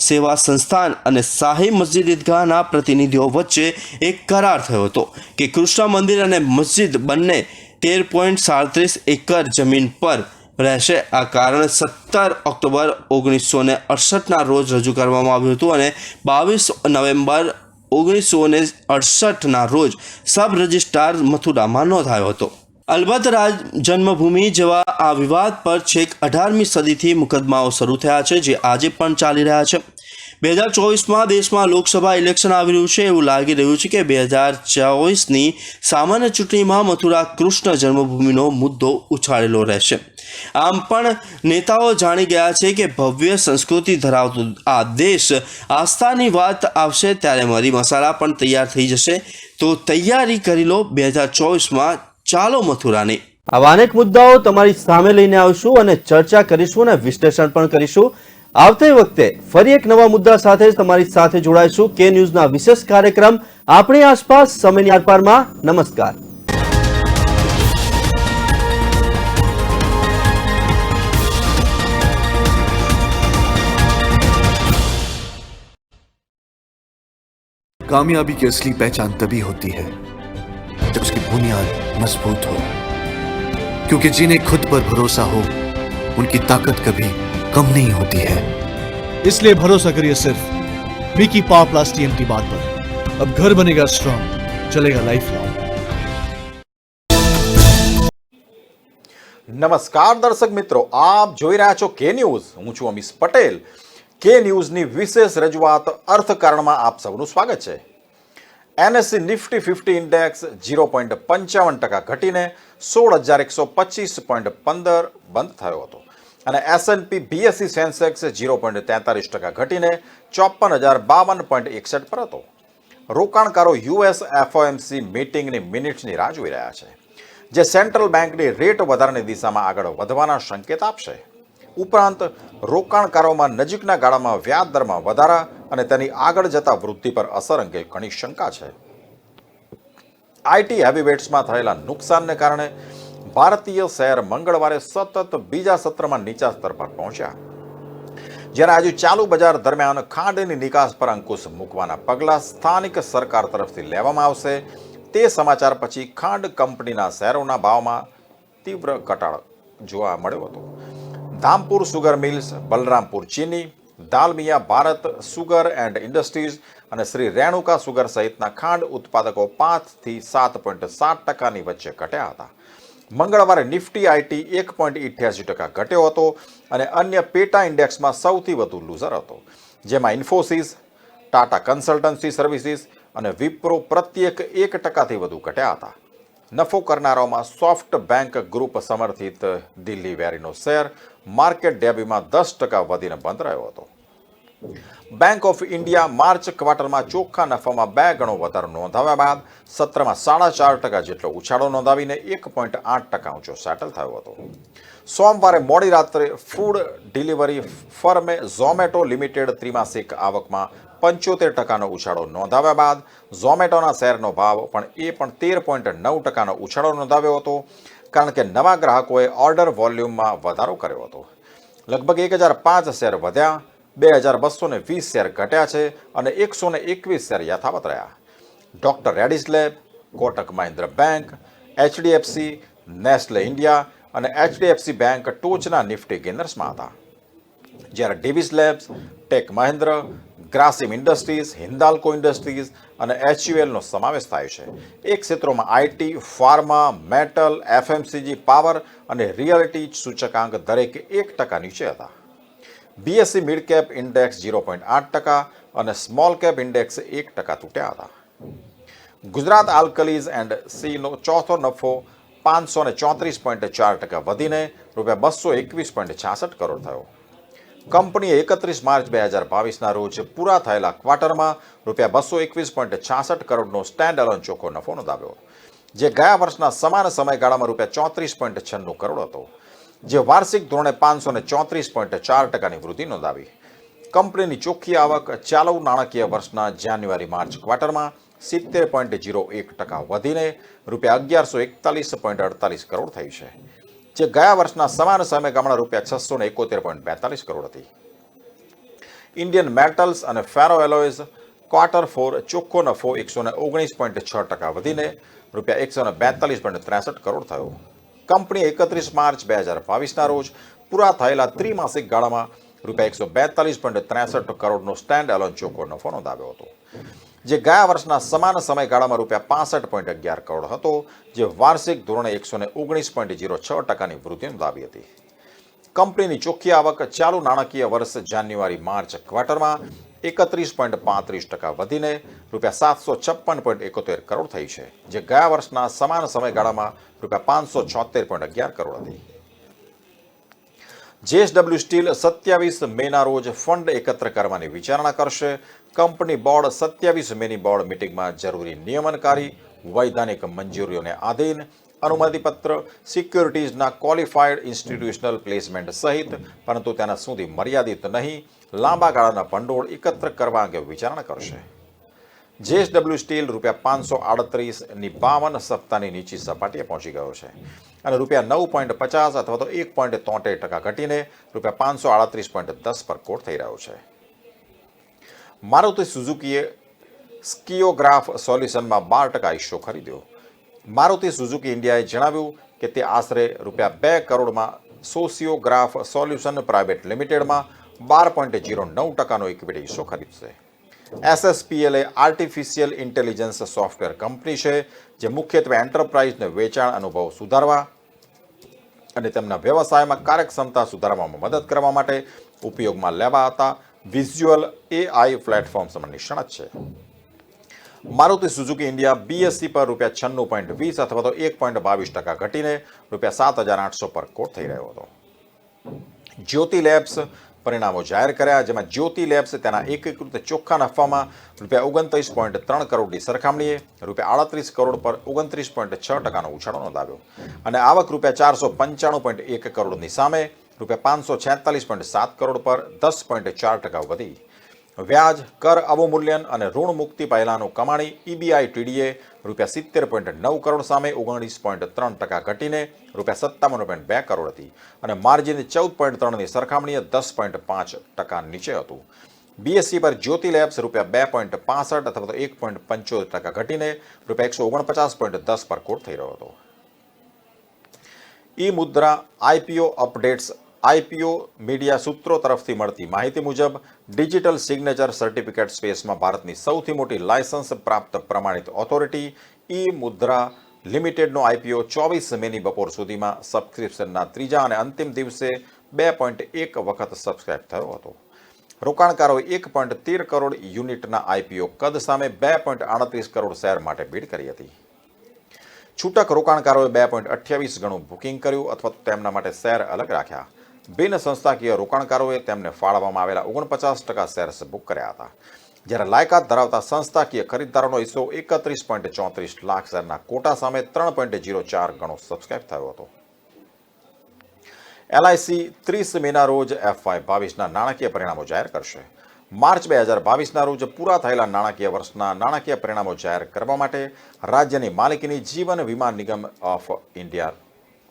સેવા સંસ્થાન અને શાહી મસ્જિદ ઈદગાહના પ્રતિનિધિઓ વચ્ચે એક કરાર થયો હતો કે કૃષ્ણ મંદિર અને મસ્જિદ બંને 13.37 એકર જમીન પર રહેશે। આ કારણ 17 ઓક્ટોબર 1968ના રોજ રજૂ કરવામાં આવ્યું હતું અને 22 નવેમ્બર 1968ના રોજ સબ રજિસ્ટ્રાર મથુરામાં નોંધાયો હતો। અલબત્ત રામ જન્મભૂમિ જેવા આ વિવાદ પર છેક 18મી સદીથી મુકદ્દમાઓ શરૂ થયા છે જે આજે પણ ચાલી રહ્યા છે। 2024માં દેશમાં લોકસભા ઇલેક્શન આવી રહ્યું છે। એવું લાગી રહ્યું છે કે 2024ની સામાન્ય ચૂંટણીમાં મથુરા કૃષ્ણ જન્મભૂમિનો મુદ્દો ઉછાળેલો રહેશે। આમ પણ નેતાઓ જાણી ગયા છે કે ભવ્ય સંસ્કૃતિ ધરાવતો આ દેશ આસ્થાની વાત આવશે ત્યારે મરી મસાલા પણ તૈયાર થઈ જશે। તો તૈયારી કરી લો 2024માં ચાલો મથુરાની। આવા અનેક મુદ્દાઓ તમારી સામે લઈને આવશું અને ચર્ચા કરીશું અને વિશ્લેષણ પણ કરીશું। આવતે વખતે ફરી એક નવા મુદ્દા સાથે તમારી સાથે જોડાઈશું કે ન્યૂઝના વિશેષ કાર્યક્રમ આપણી આસપાસ સમયની આરપારમાં। નમસ્કાર। कामयाबी की असली पहचान तभी होती है जब उसकी बुनियाद मजबूत हो, क्योंकि जिन्हें खुद पर भरोसा हो उनकी ताकत कभी कम नहीं होती है। इसलिए भरोसा करिए सिर्फ विकी पावर प्लस टीएमटी बात पर। अब घर बनेगा स्ट्रांग, चलेगा लाइफ लॉन्ग। નમસ્કાર દર્શક મિત્રો, આપ જોઈ રહ્યા છો કે ન્યૂઝ। હું છું અમીશ પટેલ। કે ન્યૂઝની વિશેષ રજૂઆત અર્થકારણમાં આપ સૌનું સ્વાગત છે। એનએસસી નિફ્ટી 50 ઇન્ડેક્સ 0.55% ઘટીને 16,125.15 બંધ થયો હતો અને એસએનપી બીએસસી સેન્સેક્સ 0.43% ઘટીને 54,052.61 પર હતો। રોકાણકારો યુએસ એફઓએમસી મીટિંગની મિનિટ્સની રાહ જોઈ રહ્યા છે। જે સેન્ટ્રલ બેંકની રેટ વધારાની દિશામાં આગળ વધવાના સંકેત આપશે. ઉપરાંત રોકાણકારોમાં નજીકના ગાળામાં વ્યાજ દરમાં વધારા અને તેની આગળ જતા વૃદ્ધિ પર અસર અંગે ઘણી શંકા છે. આઈટી હેવીવેટ્સમાં થયેલા નુકસાનને કારણે ભારતીય શેર મંગળવારે સતત બીજા સત્રમાં નીચા સ્તર પર પહોંચ્યા. જ્યારે આજે ચાલુ બજાર દરમિયાન ખાંડની નિકાસ પર અંકુશ મૂકવાના પગલાં સ્થાનિક સરકાર તરફથી લેવામાં આવશે તે સમાચાર પછી ખાંડ કંપનીના શેરોના ભાવમાં તીવ્ર ઘટાડો જોવા મળ્યો હતો. ધામપુર સુગર મિલ્સ, બલરામપુર ચીની, Dalmiya Bharat sugar and industries અને શ્રી રેણુકા સુગર સહિતના ખાંડ ઉત્પાદકો 5 થી 7.7% વચ્ચે ઘટ્યા હતા. મંગળવારે નિફ્ટી આઈટી 1.88% ઘટ્યો હતો અને અન્ય પેટા ઇન્ડેક્સમાં સૌથી વધુ લૂઝર હતો, જેમાં ઇન્ફોસિસ, ટાટા કન્સલ્ટન્સી સર્વિસીસ અને વિપ્રો પ્રત્યેક 1%થી વધુ ઘટ્યા હતા. નફો કરનારાઓમાં સોફ્ટ બેંક ગ્રુપ સમર્થિત દિલ્હી વેરીનો શેર માર્કેટ ડેબ્યુમાં 10% વધીને બંધ રહ્યો હતો. બેંક ઓફ ઇન્ડિયા માર્ચ ક્વાર્ટરમાં ચોખ્ખા નફામાં 2 ગણો વધારો નોંધાવ્યા બાદ સત્રમાં 4.5% જેટલો ઉછાળો નોંધાવીને 1.8% ઊંચો સેટલ થયો હતો. સોમવારે મોડી રાત્રે ફૂડ ડિલિવરી ફર્મે ઝોમેટો લિમિટેડ ત્રિમાસિક આવકમાં 75%નો ઉછાળો નોંધાવ્યા બાદ ઝોમેટોના શેરનો ભાવ પણ 13.9%નો ઉછાળો નોંધાવ્યો હતો, કારણ કે નવા ગ્રાહકોએ ઓર્ડર વોલ્યુમમાં વધારો કર્યો હતો. લગભગ 1005 શેર વધ્યા, 2220 શેર ઘટ્યા છે અને 121 શેર યથાવત રહ્યા. Doctor Reddy's lab, Kotak Mahindra bank, HDFC, Nestle India અને એચડીએફસી બેંક ટોચના નિફ્ટી ગેનર્સમાં હતા. જ્યારે Divi's labs, tech Mahindra, Grasim industries, Hindalco industries અને એચયુએલનો સમાવેશ થાય છે. એક ક્ષેત્રોમાં IT, pharma, metal, FMCG, power અને રિયલ્ટી સૂચકાંક દરેક 1% નીચે હતા. બીએસસી મિડ કેપ ઇન્ડેક્સ 0.8% અને સ્મોલ કેપ ઇન્ડેક્સ 1% તૂટ્યા હતા. ગુજરાત આલ્કલીઝ એન્ડ સીનો ચોથો નફો 534.4% વધીને ₹221.66 કરોડ થયો. કંપનીએ 31 માર્ચ 2022ના રોજ પૂરા થયેલા ક્વાર્ટરમાં ₹221.66 કરોડનો સ્ટેન્ડ અલોન ચોખ્ખો નફો નોંધાવ્યો, જે ગયા વર્ષના સમાન સમયગાળામાં ₹34.96 કરોડ હતો, જે વાર્ષિક ધોરણે 534.4%ની વૃદ્ધિ નોંધાવી. કંપનીની ચોખ્ખી આવક ચાલુ નાણાકીય વર્ષના જાન્યુઆરી-માર્ચ ક્વાર્ટરમાં 70.01% વધીને ₹1141.48 કરોડ થઈ છે, જે ગયા વર્ષના સમાન સમયગાળામાં ₹671.42 કરોડ હતી. ઇન્ડિયન મેટલ્સ અને ફેરો એલોયઝ ક્વાર્ટર 4 ચોખ્ખો નફો 119.6% વધીને ₹142.63 કરોડ થયો. કંપનીએ 31 માર્ચ 2022ના રોજ પૂરા થયેલા ત્રિમાસિક ગાળામાં ₹142.63 કરોડનો સ્ટેન્ડ એલોન ચોખ્ખો નફો નોંધાવ્યો હતો, જે ગયા વર્ષના સમાન સમયગાળામાં ₹65.11 કરોડ હતો, જે વાર્ષિક ધોરણે 119.06%ની વૃદ્ધિ નોંધાવી હતી. કંપનીની ચોખ્ખી આવક ચાલુ નાણાકીય વર્ષ જાન્યુઆરી-માર્ચ ક્વાર્ટરમાં 31.35% વધીને ₹756.71 કરોડ થઈ છે, જે ગયા વર્ષના સમાન સમયગાળામાં ₹576.11 કરોડ હતી. જેએસડબલ્યુ સ્ટીલ 27 મેના રોજ ફંડ એકત્ર કરવાની વિચારણા કરશે. કંપની બોર્ડ 27 મેની બોર્ડ મિટિંગમાં જરૂરી નિયમનકારી, વૈધાનિક મંજૂરીઓને આધીન અનુમતિપત્ર, સિક્યોરિટીઝના ક્વોલિફાઈડ ઇન્સ્ટિટ્યુશનલ પ્લેસમેન્ટ સહિત, પરંતુ તેના સુધી મર્યાદિત નહીં, લાંબા ગાળાના ભંડોળ એકત્ર કરવા અંગે વિચારણા કરશે. જેએસડબલ્યુ સ્ટીલ ₹538ની 52 સપ્તાહની નીચી સપાટીએ પહોંચી ગયો છે અને ₹9.50 અથવા તો 1.73% ઘટીને ₹538.10 પર કોટ થઈ રહ્યો છે. મારુતિ સુઝુકીએ સ્કિયોગ્રાફ સોલ્યુશનમાં 12% હિસ્સો ખરીદ્યો. મારુતિ સુઝુકી ઇન્ડિયાએ જણાવ્યું કે તે આશરે ₹2 કરોડમાં સોશિયોગ્રાફ સોલ્યુશન પ્રાઇવેટ લિમિટેડમાં 12.09%નો ઇક્વિટી હિસ્સો ખરીદશે. SSPL એ આર્ટિફિશિયલ ઇન્ટેલિજન્સ સોફ્ટવેર કંપની છે, જે મુખ્યત્વે એન્ટરપ્રાઇઝને વેચાણ અનુભવ સુધારવા અને તેમના વ્યવસાયમાં કાર્યક્ષમતા સુધારવામાં મદદ કરવા માટે ઉપયોગમાં લેવાતા વિઝ્યુઅલ AI પ્લેટફોર્મ્સમાં નિષ્ણાત છે. મારુતિ સુઝુકી ઇન્ડિયા BSE પર ₹96.20 અથવા તો 1.22% ઘટીને ₹7,800 પર કોટ થઈ રહ્યો હતો. જ્યોતિ લેબ્સ પરિણામો જાહેર કર્યા, જેમાં જ્યોતિ લેબ્સ તેના એકીકૃત ચોખ્ખા નફામાં ₹29.3 કરોડની સરખામણીએ ₹38 કરોડ પર 29.6%નો ઉછાળો નોંધાવ્યો અને આવક ₹495.1 કરોડની સામે ₹546.7 કરોડ પર 10.4% વધી. વ્યાજ, કર અવમૂલ્યન અને ઋણ મુક્તિ પહેલાંનું કમાણી EBITDA ₹70.9 કરોડ સામે 19.3% ઘટીને ₹57.2 કરોડ હતી અને માર્જિન 14.3ની સરખામણીએ 10.5% નીચે હતું. BSE પર જ્યોતિ લેબ્સ ₹2.65 અથવા તો 1.75% ઘટીને ₹149.10 પર કોટ થઈ રહ્યો હતો. ઈ મુદ્રા IPO અપડેટ્સ. IPO મીડિયા સૂત્રો તરફથી મળતી માહિતી મુજબ ડિજિટલ સિગ્નેચર સર્ટિફિકેટ સ્પેસમાં ભારતની સૌથી મોટી લાયસન્સ પ્રાપ્ત પ્રમાણિત ઓથોરિટી ઈ મુદ્રા લિમિટેડનો IPO 24 મેની બપોર સુધીમાં સબસ્ક્રિપ્શનના ત્રીજા અને અંતિમ દિવસે 2.1 વખત સબસ્ક્રાઇબ થયો હતો. રોકાણકારોએ 1.13 કરોડ યુનિટના IPO કદ સામે 2.38 કરોડ શેર માટે બીડ કરી હતી. છૂટક રોકાણકારોએ 2.28 ગણું બુકિંગ કર્યું અથવા તેમના માટે શેર અલગ રાખ્યા. બિન સંસ્થાકીય રોકાણકારોએ તેમને ફાળવવામાં આવેલા 49% શેર્સ બુક કર્યા હતા, જ્યારે લાયકાત ધરાવતા સંસ્થાકીય ખરીદદારોનો હિસ્સો 31.34 લાખ શેરના કોટા સામે 3.04 ગણો સબસ્ક્રાઇબ થયો હતો. LIC 30 મેના રોજ FY22ના નાણાકીય પરિણામો જાહેર કરશે. માર્ચ 2022ના રોજ પૂરા થયેલા નાણાકીય વર્ષના નાણાકીય પરિણામો જાહેર કરવા માટે રાજ્યની માલિકીની જીવન વીમા નિગમ ઓફ ઇન્ડિયા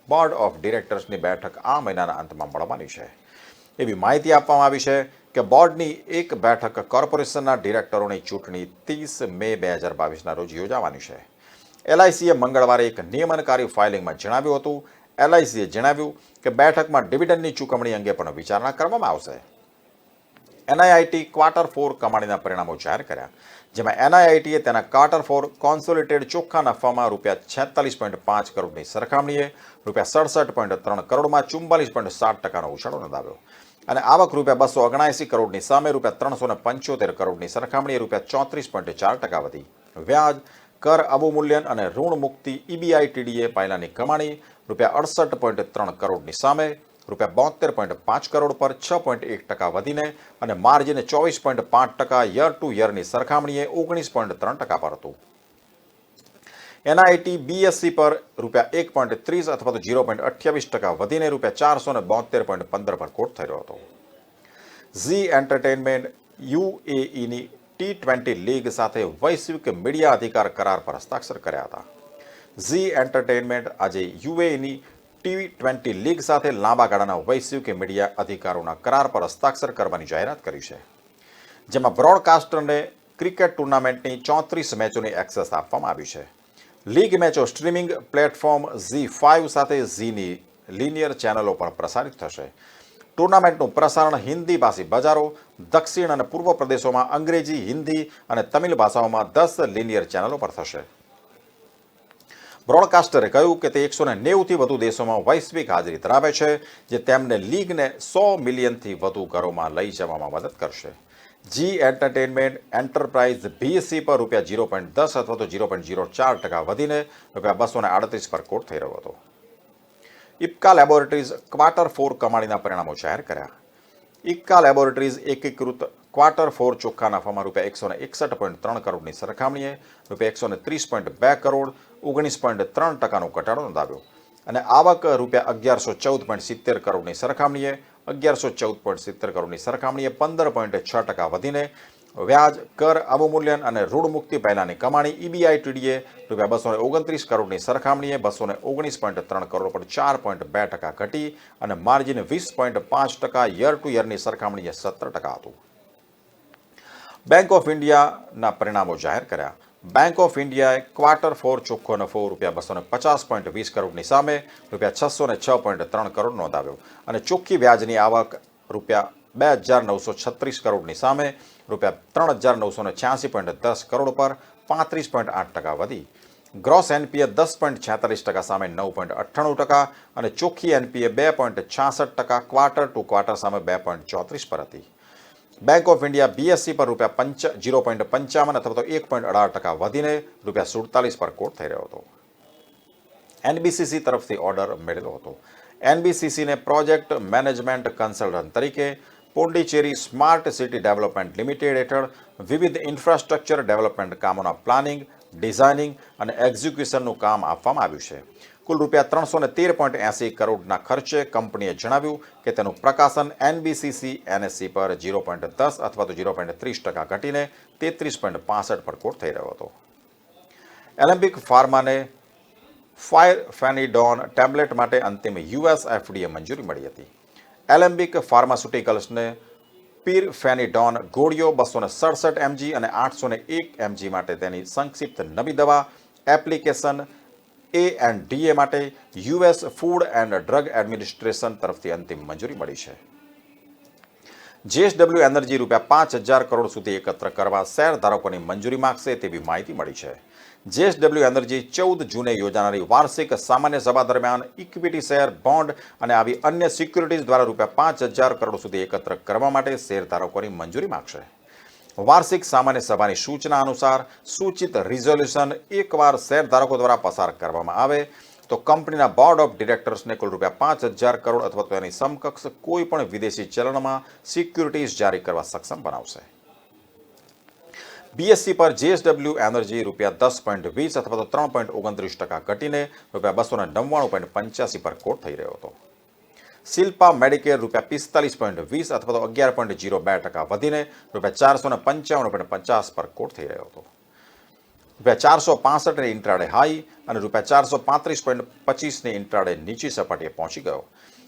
બોર્ડ ઓફ ડિરેક્ટર્સની બેઠક આ મહિનાના અંતમાં મળવાની છે. એવી માહિતી આપવામાં આવી છે કે બોર્ડની એક બેઠક કોર્પોરેશનના ડિરેક્ટરોની ચૂંટણી 30 મે 2022ના રોજ યોજાવાની છે. LICએ મંગળવારે એક નિયમનકારી ફાઇલિંગમાં જણાવ્યું હતું. LICએ જણાવ્યું કે બેઠકમાં ડિવિડન્ડની ચૂકવણી અંગે પણ વિચારણા કરવામાં આવશે. NIIT ક્વાર્ટર 4 કમાણીના પરિણામો જાહેર કર્યા, જેમાં NIITએ તેના ક્વાર્ટર 4 કોન્સોલિડેટેડ ચોખ્ખા નફામાં ₹46.5 કરોડની સરખામણીએ ₹67.3 કરોડમાં 44.7%નો ઉછાળો નોંધાવ્યો અને આવક ₹279 કરોડની સામે ₹375 કરોડની સરખામણીએ ₹34.4% વધી. વ્યાજ, કર અવમૂલ્યન અને ઋણ મુક્તિ EBITDA પહેલાંની કમાણી ₹68.3 કરોડની સામે ₹72.5 કરોડ પર 6.1% વધીને અને માર્જિન 24.5% યર ટુ યરની સરખામણીએ 19.3% પર હતું. NIT BSE પર ₹1.30 અથવા તો 0.28% વધીને ₹472.15 પર કોટ થઈ રહ્યો હતો. ઝી એન્ટરટેનમેન્ટ UAEની T20 લીગ સાથે વૈશ્વિક મીડિયા અધિકાર કરાર પર હસ્તાક્ષર કર્યા હતા. ઝી એન્ટરટેનમેન્ટ આજે UAEની T20 લીગ સાથે લાંબા ગાળાના વૈશ્વિક મીડિયા અધિકારોના કરાર પર હસ્તાક્ષર કરવાની જાહેરાત કરી છે, જેમાં બ્રોડકાસ્ટરને ક્રિકેટ ટુર્નામેન્ટની 34 મેચોની એક્સેસ આપવામાં આવી છે. લીગ મેચો સ્ટ્રીમિંગ પ્લેટફોર્મ ZEE5 સાથે ઝીની લિનિયર ચેનલો પર પ્રસારિત થશે. ટુર્નામેન્ટનું પ્રસારણ હિન્દી ભાષી બજારો, દક્ષિણ અને પૂર્વ પ્રદેશોમાં અંગ્રેજી, હિન્દી અને તમિલ ભાષાઓમાં 10 લિનિયર ચેનલો પર થશે. બ્રોડકાસ્ટરે કહ્યું કે તે 190થી વધુ દેશોમાં વૈશ્વિક હાજરી ધરાવે છે, જે તેમને લીગને 100 મિલિયનથી વધુ ઘરોમાં લઈ જવામાં મદદ કરશે. જી એન્ટરટેનમેન્ટ એન્ટરપ્રાઇઝ BSE પર ₹0.10 અથવા તો 0.04% વધીને ₹238 પર કોટ થઈ રહ્યો હતો. ઇપ્કા લેબોરેટરીઝ ક્વાર્ટર 4 કમાણીના પરિણામો જાહેર કર્યા. ઇપ્કા લેબોરેટરીઝ એકીકૃત ક્વાર્ટર 4 ચોખ્ખા નફામાં ₹161.3 કરોડની સરખામણીએ ₹130.2 કરોડ 19.3%નો ઘટાડો નોંધાવ્યો અને આવક ₹1114.70 કરોડની સરખામણીએ 1114.70 કરોડની સરખામણીએ 15.6% વધીને વ્યાજ, કર અવમૂલ્યન અને ઋણ મુક્તિ પહેલાંની કમાણી EBITDA ₹229 કરોડની સરખામણીએ 219.3 કરોડ પર 4.2% ઘટી અને માર્જિન 20.5% યર ટુ યરની સરખામણીએ 17% હતું. બેંક ઓફ ઇન્ડિયાના પરિણામો જાહેર કર્યા. બેંક ઓફ ઇન્ડિયાએ ક્વાર્ટર 4 ચોખ્ખો નફો ₹250.20 કરોડની સામે ₹606.3 કરોડ નોંધાવ્યો અને ચોખ્ખી વ્યાજની આવક ₹2,936 કરોડની સામે ₹3,986.10 કરોડ પર 35.8% વધી. ગ્રોસ NPA 10.46% સામે 9.98% અને ચોખ્ખી NPA 2.66% ક્વાર્ટર ટુ ક્વાર્ટર સામે 2.34 પર હતી. બેંક ઓફ ઇન્ડિયા BSE પર ₹0.55 અથવા તો 1.18% વધીને ₹47 પર કોટ થઈ રહ્યો હતો. NBCC તરફથી ઓર્ડર મેળવ્યો હતો. NBCCને પ્રોજેક્ટ મેનેજમેન્ટ કન્સલ્ટન્ટ તરીકે Pondicherry smart city development limited હેઠળ વિવિધ ઇન્ફ્રાસ્ટ્રક્ચર ડેવલપમેન્ટ કામોના પ્લાનિંગ, ડિઝાઇનિંગ અને એક્ઝિક્યુશનનું કામ આપવામાં આવ્યું છે. કુલ રૂપિયા 313.80 કરોડના ખર્ચે કંપનીએ જણાવ્યું કે તેનું પ્રકાશન NBCC NSE પર 0.10 અથવા તો 0.30% ઘટીને 33.65 પર કોટ થઈ રહ્યો હતો. એલેમ્બિક ફાર્માને ફાયરફેનિડોન ટેબ્લેટ માટે અંતિમ US FDA મંજૂરી મળી હતી. એલેમ્બિક ફાર્માસ્યુટિકલ્સને પીરફેનિડોન ગોળીઓ 267 mg અને 801 mg માટે તેની સંક્ષિપ્ત નવી દવા એપ્લિકેશન ANDA માટે US food and drug administration તરફથી અંતિમ મંજૂરી મળી છે. JSW એનર્જી રૂપિયા 5,000 કરોડ સુધી એકત્ર કરવા શેર ધારકોની મંજૂરી માંગશે તેવી માહિતી મળી છે. JSW એનર્જી 14 જૂને યોજાનારી વાર્ષિક સામાન્ય સભા દરમિયાન ઇક્વિટી શેર, બોન્ડ અને આવી અન્ય સિક્યુરિટીઝ દ્વારા રૂપિયા 5,000 કરોડ સુધી એકત્ર કરવા માટે શેર ધારકોની મંજૂરી માંગશે. વાર્ષિક સામાન્ય સભાની સૂચના અનુસાર સૂચિત રિઝોલ્યુશન એકવાર શેર ધારકો દ્વારા પસાર કરવામાં આવે તો કંપનીના બોર્ડ ઓફ ડિરેક્ટર્સને કુલ રૂપિયા 5,000 કરોડ અથવા તો તેની સમકક્ષ કોઈ પણ વિદેશી ચલણમાં સિક્યુરિટીઝ જારી કરવા સક્ષમ બનાવશે. BSE પર JSW એનર્જી રૂપિયા 10.20 અથવા તો 3.29% ઘટીને રૂપિયા 299.85 પર કોટ થઈ રહ્યો હતો. શિલ્પા મેડિકેર રૂપિયા 45.20 અથવા તો 11.02% વધીને રૂપિયા 455.50 પર કોટ થઈ રહ્યો હતો. રૂપિયા 465 ની ઇન્ટ્રાડે હાઈ અને રૂપિયા 435.25 ની ઇન્ટ્રાડે નીચી સપાટીએ પહોંચી ગયો.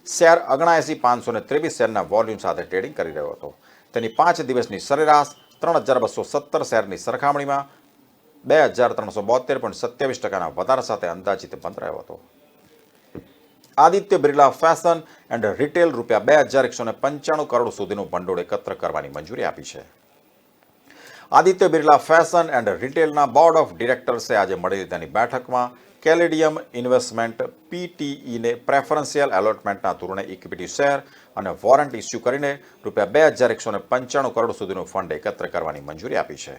શેર 79,523 શેરના વોલ્યુમ સાથે ટ્રેડિંગ કરી રહ્યો હતો. તેની 5 દિવસની સરેરાશ 3,217 શેરની સરખામણીમાં 2,372.27%ના વધારા સાથે અંદાજિત બંધ રહ્યો હતો. Aditya Birla fashion and retail રૂપિયા 2,195 કરોડ સુધીનું ભંડોળ એકત્ર કરવાની મંજૂરી આપી છે. આદિત્ય બિરલા ફેશન એન્ડ રિટેલના બોર્ડ ઓફ ડિરેક્ટર્સે આજે મળેલી તેની બેઠકમાં કેલેડિયમ ઇન્વેસ્ટમેન્ટ PTEને પ્રેફરન્શિયલ એલોટમેન્ટના ધોરણે ઇક્વિટી શેર અને વોરંટ ઇસ્યુ કરીને રૂપિયા 2,195 કરોડ સુધીનું ફંડ એકત્ર કરવાની મંજૂરી આપી છે.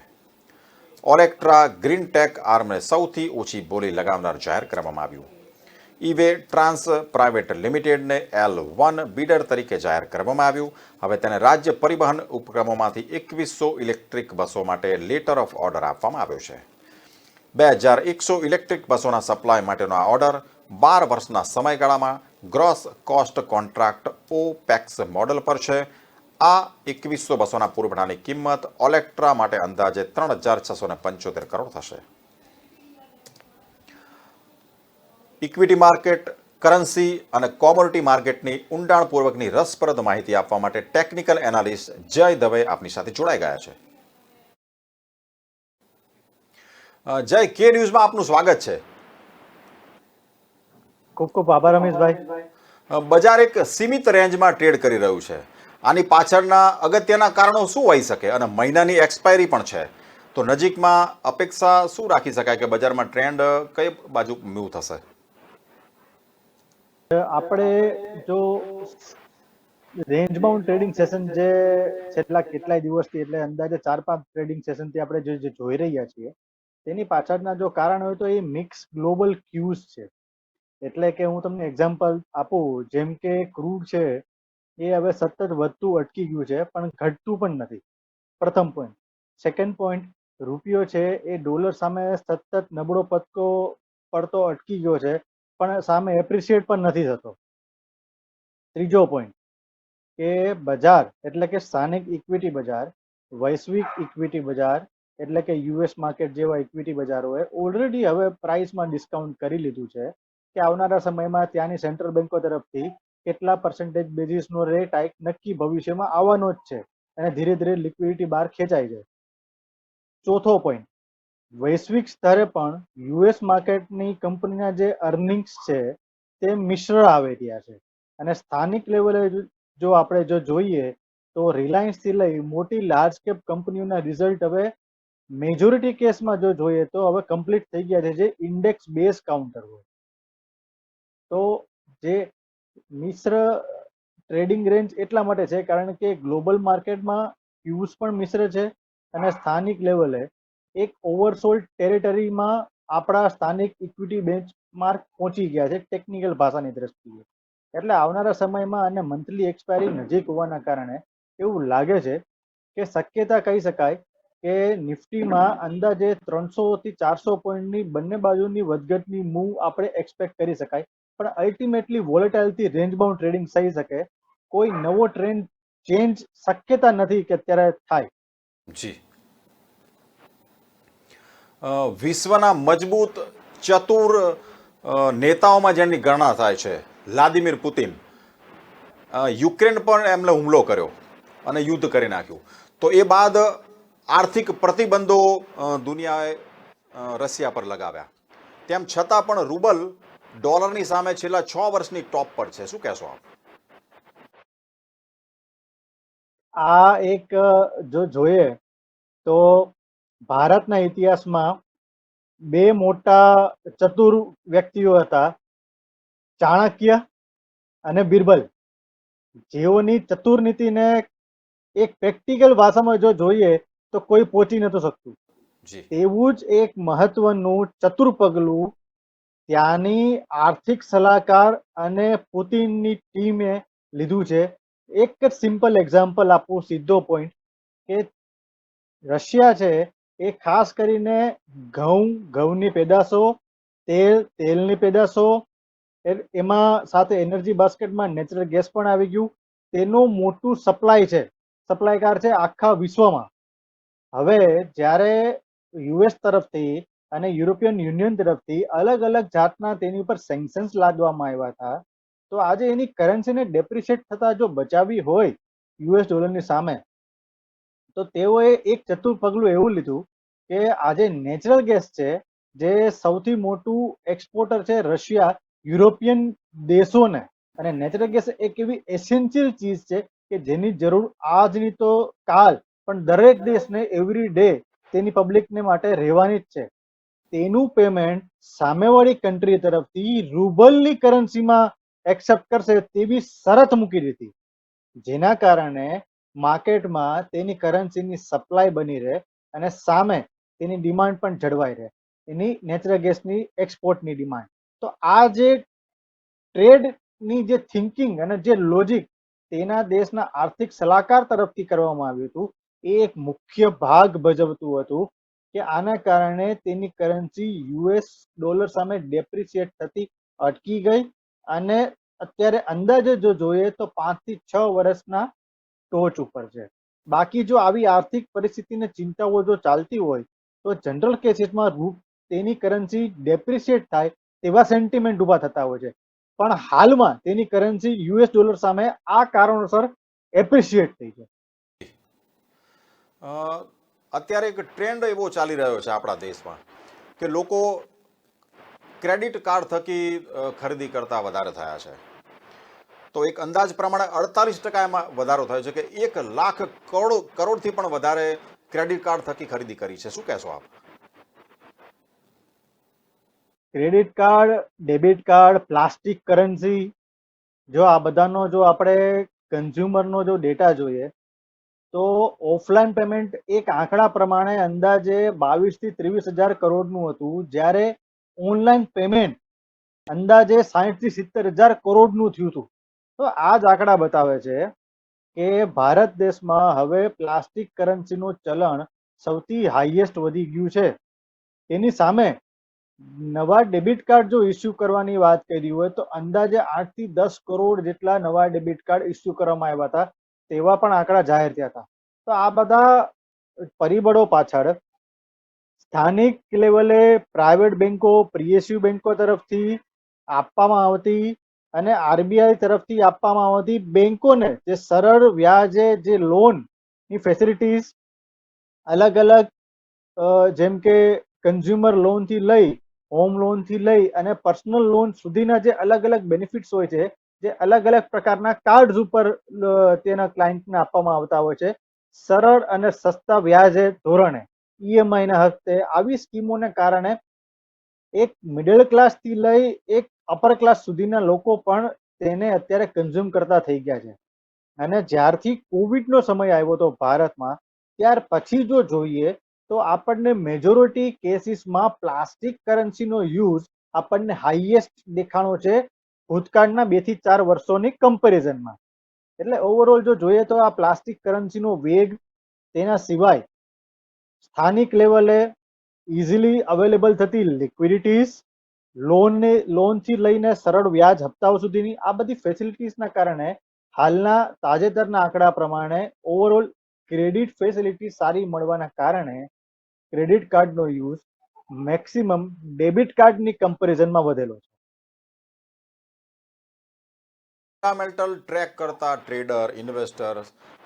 ઓલેક્ટ્રા ગ્રીન ટેક આર્મને સૌથી ઓછી બોલી લગાવનાર જાહેર કરવામાં આવ્યું. ઈવે ટ્રાન્સ પ્રાઇવેટ લિમિટેડને L1 બીડર તરીકે જાહેર કરવામાં આવ્યું. હવે તેને રાજ્ય પરિવહન ઉપક્રમોમાંથી 2100 ઇલેક્ટ્રિક બસો માટે લેટર ઓફ ઓર્ડર આપવામાં આવ્યો છે. 2,100 ઇલેક્ટ્રિક બસોના સપ્લાય માટેનો આ ઓર્ડર 12 વર્ષના સમયગાળામાં gross cost contract OPEX model પર છે. આ 2100 બસોના પુરવઠાની કિંમત ઓલેક્ટ્રા માટે અંદાજે 3,675 કરોડ થશે. ઇક્વિટી માર્કેટ, કરન્સી અને કોમોડિટી માર્કેટની ઊંડાણપૂર્વકની રસપ્રદ માહિતી આપવા માટે ટેકનિકલ એનાલિસ્ટ જય દવે આપની સાથે જોડાઈ ગયા છે. જય, કે ન્યૂઝમાં આપનું સ્વાગત છે. ખૂબ ખૂબ આભાર રમેશભાઈ. બજાર એક સીમિત રેન્જમાં ટ્રેડ કરી રહ્યું છે. આની પાછળના અગત્યના કારણો શું હોઈ શકે અને મહિનાની એક્સપાયરી પણ છે, તો નજીકમાં અપેક્ષા શું રાખી શકાય કે બજારમાં ટ્રેન્ડ કઈ બાજુ મૂવ થશે? આપણે જો રેન્જ બાઉન્ડ ટ્રેડિંગ સેશન જે છેલ્લા કેટલાય દિવસથી એટલે અંદાજે 4-5 ટ્રેડિંગ સેશનથી આપણે જે જોઈ રહ્યા છીએ તેની પાછળના જો કારણ હોય તો એ મિક્સ ગ્લોબલ ક્યુઝ છે. એટલે કે હું તમને એક્ઝામ્પલ આપું, જેમ કે ક્રૂડ છે એ હવે સતત વધતું અટકી ગયું છે પણ ઘટતું પણ નથી. પ્રથમ પોઈન્ટ. સેકન્ડ પોઈન્ટ, રૂપિયો છે એ ડોલર સામે સતત નબળો પડતો અટકી ગયો છે પણ સામે એપ્રિશિએટ પણ નથી થતો. ત્રીજો પોઈન્ટ કે બજાર એટલે કે સ્થાનિક ઇક્વિટી બજાર, વૈશ્વિક ઇક્વિટી બજાર એટલે કે US માર્કેટ જેવા ઇક્વિટી બજારોએ ઓલરેડી હવે પ્રાઇસમાં ડિસ્કાઉન્ટ કરી લીધું છે કે આવનારા સમયમાં ત્યાંની સેન્ટ્રલ બેન્કો તરફથી કેટલા પર્સન્ટેજ બેઝિસનો રેટ હાઇક નક્કી ભવિષ્યમાં આવવાનો જ છે અને ધીરે ધીરે લિક્વિડિટી બહાર ખેંચાય છે. ચોથો પોઈન્ટ, વૈશ્વિક સ્તરે પણ US માર્કેટની કંપનીના જે અર્નિંગ્સ છે તે મિશ્ર આવી રહ્યા છે અને સ્થાનિક લેવલે જો આપણે જોઈએ તો રિલાયન્સથી લઈ મોટી લાર્જ કેપ કંપનીઓના રિઝલ્ટ હવે મેજોરિટી કેસમાં જો જોઈએ તો હવે કમ્પ્લીટ થઈ ગયા છે, જે ઇન્ડેક્સ બેઝ કાઉન્ટર હોય. તો જે મિશ્ર ટ્રેડિંગ રેન્જ એટલા માટે છે કારણ કે ગ્લોબલ માર્કેટમાં ક્યુઝ પણ મિશ્ર છે અને સ્થાનિક લેવલે એક ઓવરસોલ્ડ ટેરિટરીમાં આપણા સ્થાનિક ઇક્વિટી બેન્ચમાર્ક પહોંચી ગયા છે ટેકનિકલ ભાષાની દ્રષ્ટિએ. એટલે આવનારા સમયમાં અને મંથલી એક્સપાયરી નજીક હોવાના કારણે એવું લાગે છે કે શક્યતા કહી શકાય કે નિફ્ટીમાં અંદાજે 300 થી 400 પોઈન્ટની બંને બાજુની વધઘટની મૂવ આપણે એક્સપેક્ટ કરી શકાય, પણ અલ્ટિમેટલી વોલેટાઇલથી રેન્જ બાઉન્ડ ટ્રેડિંગ થઈ શકે. કોઈ નવો ટ્રેન્ડ ચેન્જ શક્યતા નથી કે અત્યારે થાય. જી, વિશ્વના મજબૂત ચતુર નેતાઓમાં જેની ગણના થાય છે વ્લાદિમીર પુતિન, યુક્રેન પર એમણે હુમલો કર્યો અને યુદ્ધ કરી નાખ્યું. તો એ બાદ આર્થિક પ્રતિબંધો દુનિયાએ રશિયા પર લગાવ્યા. તેમ છતાં પણ રૂબલ ડોલરની સામે છેલ્લા 6 વર્ષની ટોપ પર છે. શું કહેશો આપ? આ એક જો જોઈએ તો ભારતના ઇતિહાસમાં બે મોટા ચતુર વ્યક્તિઓ હતા, ચાણક્ય અને બિરબલ. જેઓની ચતુર નીતિને એક પ્રેક્ટિકલ ભાષામાં જો જોઈએ તો કોઈ પહોંચી નતું શકતું. તેવું જ એક મહત્વનું ચતુર પગલું ત્યાંની આર્થિક સલાહકાર અને પુતિનની ટીમે લીધું છે. એક જ સિમ્પલ એક્ઝામ્પલ આપું, સીધો પોઈન્ટ, કે રશિયા છે એ ખાસ કરીને ઘઉંની પેદાશો, તેલની પેદાશો, એમાં સાથે એનર્જી બાસ્કેટમાં નેચરલ ગેસ પણ આવી ગયું. તેનું મોટું સપ્લાયકાર છે આખા વિશ્વમાં. હવે જ્યારે યુએસ તરફથી અને યુરોપિયન યુનિયન તરફથી અલગ અલગ જાતના તેની ઉપર સેન્કશન્સ લાદવામાં આવ્યા હતા, તો આજે એની કરન્સીને ડેપ્રિશિએટ થતા જો બચાવવી હોય યુએસ ડોલરની સામે, તો તેઓએ એક ચતુર પગલું એવું લીધું કે આજે નેચરલ ગેસ છે, જે સૌથી મોટું એક્સપોર્ટર છે રશિયા યુરોપિયન દેશોને, અને નેચરલ ગેસ એક એવી એસેન્શિયલ ચીજ છે કે જેની જરૂર આજની તો કાલ પણ દરેક દેશને એવરી ડે તેની પબ્લિકને માટે રહેવાની જ છે. તેનું પેમેન્ટ સામેવાળી કન્ટ્રી તરફથી રૂબલની કરન્સીમાં એક્સેપ્ટ કરશે તેવી શરત મૂકી દીધી, જેના કારણે માર્કેટમાં તેની કરન્સીની સપ્લાય બની રહે અને સામે તેની ડિમાન્ડ પણ જળવાઈ રહે, એની નેચરલ ગેસની એક્સપોર્ટની ડિમાન્ડ. તો આ જે ટ્રેડની જે થિંકિંગ અને જે લોજિક તેના દેશના આર્થિક સલાહકાર તરફથી કરવામાં આવ્યું હતું, એ એક મુખ્ય ભાગ ભજવતું હતું કે આના કારણે તેની કરન્સી યુએસ ડોલર સામે ડેપ્રિશિએટ થતી અટકી ગઈ અને અત્યારે અંદાજે જો જોઈએ તો 5 થી 6 વર્ષના ટોચ ઉપર છે. બાકી જો આવી આર્થિક પરિસ્થિતિને ચિંતાઓ જો ચાલતી હોય તો જનરલ કેસીસમાં તેની કરન્સી ડેપ્રિશિએટ થાય તેવા સેન્ટિમેન્ટ ઊભા થતા હોય છે, પણ હાલમાં તેની કરન્સી યુએસ ડોલર સામે આ કારણોસર એપ્રિશિએટ થઈ છે. અત્યારે એક ટ્રેન્ડ એવો ચાલી રહ્યો છે આપણા દેશમાં કે લોકો ક્રેડિટ કાર્ડ થકી ખરીદી કરતા વધારે થયા છે. તો એક અંદાજ પ્રમાણે 48% એમાં વધારો થયો છે કે 1 લાખ કરોડથી પણ વધારે ક્રેડિટ કાર્ડ થકી ખરીદી કરી છે. શું કહેશો આપ? Credit card, debit card, plastic currency, જો આ બધાનો જો આપણે કન્ઝ્યુમરનો જો ડેટા જોઈએ તો ઓફલાઈન પેમેન્ટ એક આંકડા પ્રમાણે અંદાજે 22 થી 23 હજાર કરોડનું હતું, જ્યારે ઓનલાઈન પેમેન્ટ અંદાજે 60 થી 70 હજાર કરોડનું થયું હતું. તો આ જ આંકડા બતાવે છે કે ભારત દેશમાં હવે પ્લાસ્ટિક કરન્સીનું ચલણ સૌથી હાઈએસ્ટ વધી ગયું છે. તેની સામે નવા ડેબિટ કાર્ડ જો ઇસ્યુ કરવાની વાત કરી હોય તો અંદાજે 8 થી 10 કરોડ જેટલા નવા ડેબિટ કાર્ડ ઇસ્યુ કરવામાં આવ્યા હતા, તેવા પણ આંકડા જાહેર થયા હતા. તો આ બધા પરિબળો પાછળ સ્થાનિક લેવલે પ્રાઇવેટ બેન્કો, પીએસયુ બેન્કો તરફથી આપવામાં આવતી અને આરબીઆઈ તરફથી આપવામાં આવતી બેન્કોને જે સરળ વ્યાજે જે લોનની ફેસિલિટીઝ અલગ અલગ, જેમ કે કન્ઝ્યુમર લોનથી લઈ, હોમ લોનથી લઈ અને પર્સનલ લોન સુધીના જે અલગ અલગ બેનિફિટ્સ હોય છે, જે અલગ અલગ પ્રકારના કાર્ડ્સ ઉપર તેના ક્લાયન્ટને આપવામાં આવતા હોય છે, સરળ અને સસ્તા વ્યાજે ધોરણે ઈએમઆઈના હસ્તે, આવી સ્કીમોને કારણે એક મિડલ ક્લાસથી લઈ એક અપર ક્લાસ સુધીના લોકો પણ તેને અત્યારે કન્ઝ્યુમ કરતા થઈ ગયા છે. અને જ્યારથી કોવિડનો સમય આવ્યો હતો ભારતમાં, ત્યાર પછી જો જોઈએ તો આપણને મેજોરિટી કેસીસમાં પ્લાસ્ટિક કરન્સીનો યુઝ આપણને હાઈએસ્ટ દેખાણો છે ભૂતકાળના 2 થી 4 વર્ષોની કમ્પેરિઝનમાં. એટલે ઓવરઓલ જો જોઈએ તો આ પ્લાસ્ટિક કરન્સીનો વેગ, તેના સિવાય સ્થાનિક લેવલે ઇઝીલી અવેલેબલ થતી લિક્વિડિટીઝ, લોનથી લઈને સરળ વ્યાજ હપ્તાઓ સુધીની આ બધી ફેસિલિટીઝના કારણે હાલના તાજેતરના આંકડા પ્રમાણે ઓવરઓલ ક્રેડિટ ફેસિલિટી સારી મળવાના કારણે ક્રેડિટ કાર્ડનો યુઝ મેક્સિમમ ડેબિટ કાર્ડની કમ્પેરિઝનમાં વધેલો છે. ફંડામેન્ટલ ટ્રેક કરતા ટ્રેડર, ઇન્વેસ્ટર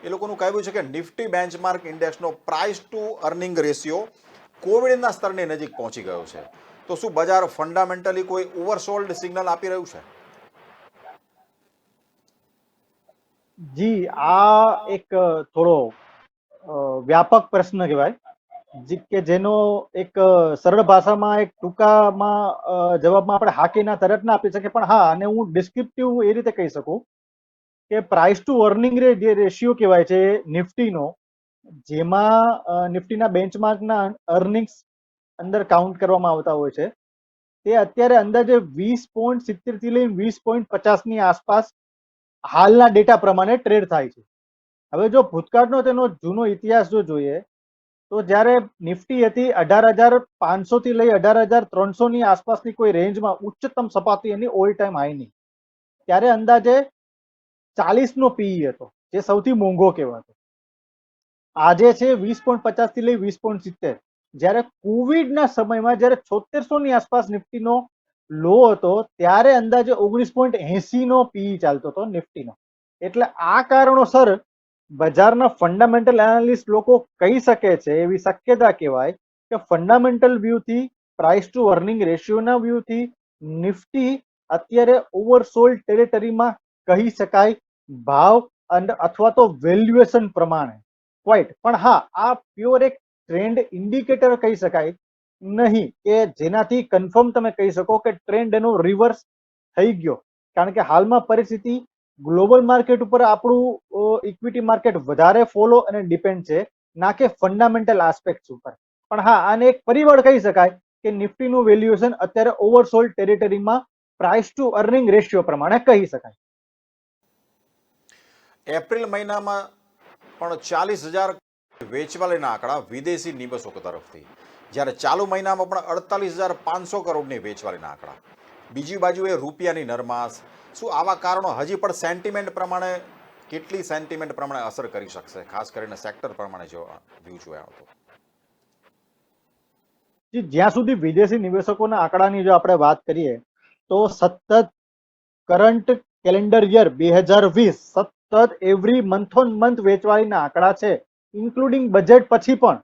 એ લોકોનું કહેવું છે કે નિફ્ટી બેન્ચમાર્ક ઇન્ડેક્સનો પ્રાઇસ ટુ અર્નિંગ રેશિયો કોવિડના સ્તરની નજીક પહોંચી ગયો છે. તો શું બજાર ફંડામેન્ટલી કોઈ ઓવરસોલ્ડ સિગ્નલ આપી રહ્યું છે? જી, આ એક થોડો વ્યાપક પ્રશ્ન કહેવાય કે જેનો એક સરળ ભાષામાં એક ટૂંકામાં જવાબમાં આપણે હા કે ના તરત ના આપી શકીએ, પણ હા, અને હું ડિસ્ક્રિપ્ટિવ એ રીતે કહી શકું કે પ્રાઇસ ટુ અર્નિંગ રેશિયો કહેવાય છે નિફ્ટીનો, જેમાં નિફ્ટીના બેન્ચમાર્કના અર્નિંગ્સ અંદર કાઉન્ટ કરવામાં આવતા હોય છે, તે અત્યારે અંદાજે 20.70 થી લઈને 20.50 ની આસપાસ હાલના ડેટા પ્રમાણે ટ્રેડ થાય છે. હવે જો ભૂતકાળનો તેનો જૂનો ઇતિહાસ જો જોઈએ તો જ્યારે નિફ્ટી હતી 18,500 થી લઈ 18,300 ની આસપાસની કોઈ રેન્જમાં ઉચ્ચતમ સપાટી એની ઓલ ટાઈમ હાઈની, ત્યારે અંદાજે 40 નો પીઈ હતો, જે સૌથી મોંઘો કહેવાતો. આજે છે 20.50 થી લઈ 20.70. જ્યારે કોવિડના સમયમાં જ્યારે 7600 ની આસપાસ નિફ્ટીનો લો હતો ત્યારે અંદાજે 19.80 નો પીઈ ચાલતો હતો નિફ્ટીનો. એટલે આ કારણોસર બજારના ફંડામેન્ટલ એનાલિસ્ટ લોકો કહી શકે છે, એવી શક્યતા કહેવાય કે ફંડામેન્ટલ વ્યૂથી, પ્રાઇસ ટુ અર્નિંગ રેશિયોના વ્યૂથી નિફ્ટી અત્યારે ઓવરસોલ્ડ ટેરિટરીમાં કહી શકાય ભાવ અથવા તો વેલ્યુએશન પ્રમાણે. ક્વાઇટ. પણ હા, આ પ્યોર એક ટ્રેન્ડ ઇન્ડિકેટર કહી શકાય નહીં કે જેનાથી કન્ફર્મ તમે કહી શકો કે ટ્રેન્ડ એનો રિવર્સ થઈ ગયો, કારણ કે હાલમાં પરિસ્થિતિ ગ્લોબલ માર્કેટ ઉપર આપણું ઇક્વિટી માર્કેટ વધારે ફોલો અને ડિપેન્ડ છે, ના કે ફંડામેન્ટલ આસ્પેક્ટ ઉપર. પણ હા, આને એક પરિબળ કહી શકાય કે નિફ્ટીનું વેલ્યુએશન અત્યારે ઓવરસોલ્ડ ટેરિટરીમાં પ્રાઇસ ટુ અર્નિંગ રેશિયો પ્રમાણે કહી શકાય. એપ્રિલ મહિનામાં પણ 40,000 વેચવાલીના આંકડા વિદેશી નિવેશકો તરફથી, જ્યારે ચાલુ મહિનામાં પણ 48,500 કરોડની વેચવાલીના આંકડા. બીજી બાજુએ રૂપિયાની નરમાશ, શું આવા કારણો હજી પણ સેન્ટિમેન્ટ પ્રમાણે કેટલી સેન્ટિમેન્ટ પ્રમાણે અસર કરી શકશે, ખાસ કરીને સેક્ટર પ્રમાણે જો વ્યૂ જોયા હતો? જ્યાં સુધી વિદેશી નિવેશકોના આંકડાની જો આપણે વાત કરીએ તો સતત કરંટ કેલેન્ડર યર 2020 સતત એવરી મંથ ઓન મંથ વેચવાલીના આંકડા છે, ઇન્ક્લુડિંગ બજેટ પછી પણ.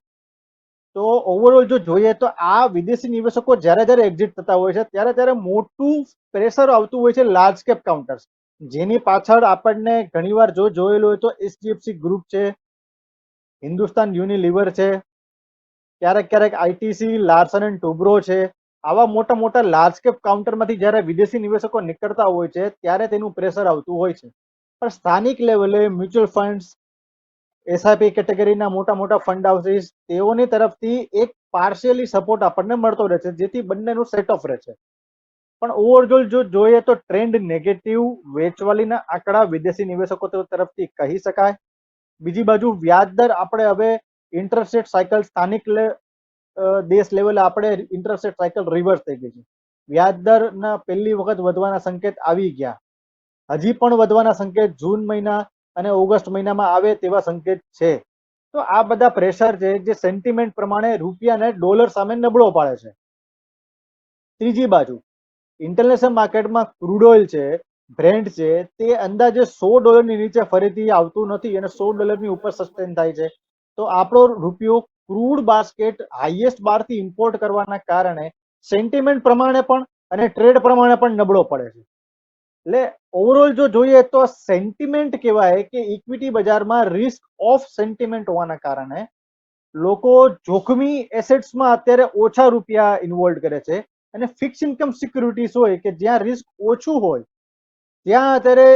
તો ઓવરઓલ જો જોઈએ તો આ વિદેશી નિવેશકો જ્યારે એક્ઝિટ થતા હોય છે ત્યારે મોટું પ્રેશર આવતું હોય છે લાર્જ કેપ કાઉન્ટર્સ, જેની પાછળ આપણને ઘણીવાર જો જોયેલું હોય તો HDFC ગ્રુપ છે, હિન્દુસ્તાન યુનિલિવર છે, ક્યારેક ITC, લાર્સન એન્ડ ટુબ્રો છે. આવા મોટા લાર્જ કેપ કાઉન્ટરમાંથી જ્યારે વિદેશી નિવેશકો નીકળતા હોય છે ત્યારે તેનું પ્રેશર આવતું હોય છે. પણ સ્થાનિક લેવલે મ્યુચ્યુઅલ ફંડ્સ, SIP કેટેગરીના મોટા ફંડ હાઉસીસ, તેઓની તરફથી એક પાર્શિયલી સપોર્ટ આપણને મળતો રહે છે, જેથી બંનેનું સેટ ઓફ રહે છે. પણ ઓવરઓલ જો જોઈએ તો ટ્રેન્ડ નેગેટિવ વેચવાલીના આંકડા વિદેશી નિવેશકો તરફથી કહી શકાય. બીજી બાજુ વ્યાજદર આપણે હવે ઇન્ટરેસ્ટ રેટ સાયકલ સ્થાનિક દેશ લેવલે આપણે ઇન્ટરેસ્ટ રેટ સાયકલ રિવર્સ થઈ ગઈ છે. વ્યાજદરના પહેલી વખત વધવાના સંકેત આવી ગયા, હજી પણ વધવાના સંકેત જૂન મહિના અને ઓગસ્ટ મહિનામાં આવે તેવા સંકેત છે. તો આ બધા પ્રેશર છે જે સેન્ટિમેન્ટ પ્રમાણે રૂપિયાને ડોલર સામે નબળો પાડે છે. ત્રીજી બાજુ ઇન્ટરનેશનલ માર્કેટમાં ક્રૂડ ઓઇલ છે, બ્રેન્ટ છે, તે અંદાજે $100 નીચે ફરીથી આવતું નથી અને $100 ઉપર સસ્ટેન થાય છે. તો આપણો રૂપિયો ક્રૂડ બાસ્કેટ હાઈએસ્ટ બારથી ઇમ્પોર્ટ કરવાના કારણે સેન્ટિમેન્ટ પ્રમાણે પણ અને ટ્રેડ પ્રમાણે પણ નબળો પડે છે. એટલે ઓવરઓલ જો જોઈએ તો સેન્ટિમેન્ટ કહેવાય કે ઇક્વિટી બજારમાં રિસ્ક ઓફ સેન્ટિમેન્ટ હોવાના કારણે લોકો જોખમી એસેટ્સમાં અત્યારે ઓછા રૂપિયા ઇન્વોલ્વ કરે છે અને ફિક્સ ઇન્કમ સિક્યુરિટીઝ હોય કે જ્યાં રિસ્ક ઓછું હોય ત્યાં અત્યારે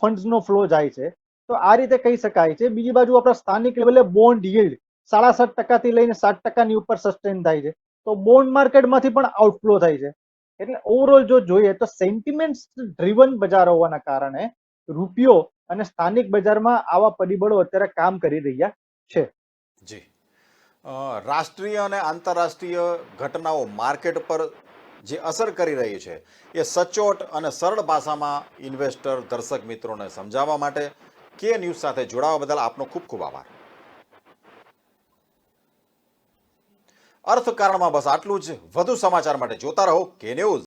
ફંડ્સનો ફ્લો જાય છે. તો આ રીતે કહી શકાય છે. બીજી બાજુ આપણા સ્થાનિક લેવલે બોન્ડ યીલ્ડ 7.5% થી લઈને 7% ઉપર સસ્ટેન થાય છે, તો બોન્ડ માર્કેટમાંથી પણ આઉટફ્લો થાય છે. એટલે ઓવરઓલ જો જોઈએ તો સેન્ટિમેન્ટ ડ્રીવન બજાર હોવાના કારણે રૂપિયો અને સ્થાનિક બજારમાં આવા પરિબળો અત્યારે કામ કરી રહ્યા છે. જી રાષ્ટ્રીય અને આંતરરાષ્ટ્રીય ઘટનાઓ માર્કેટ પર જે અસર કરી રહી છે એ સચોટ અને સરળ ભાષામાં ઇન્વેસ્ટર દર્શક મિત્રોને સમજાવવા માટે કે ન્યૂઝ સાથે જોડાવા બદલ આપનો ખૂબ ખૂબ આભાર. અર્થકારણમાં બસ આટલું જ. વધુ સમાચાર માટે જોતા રહો કે ન્યૂઝ.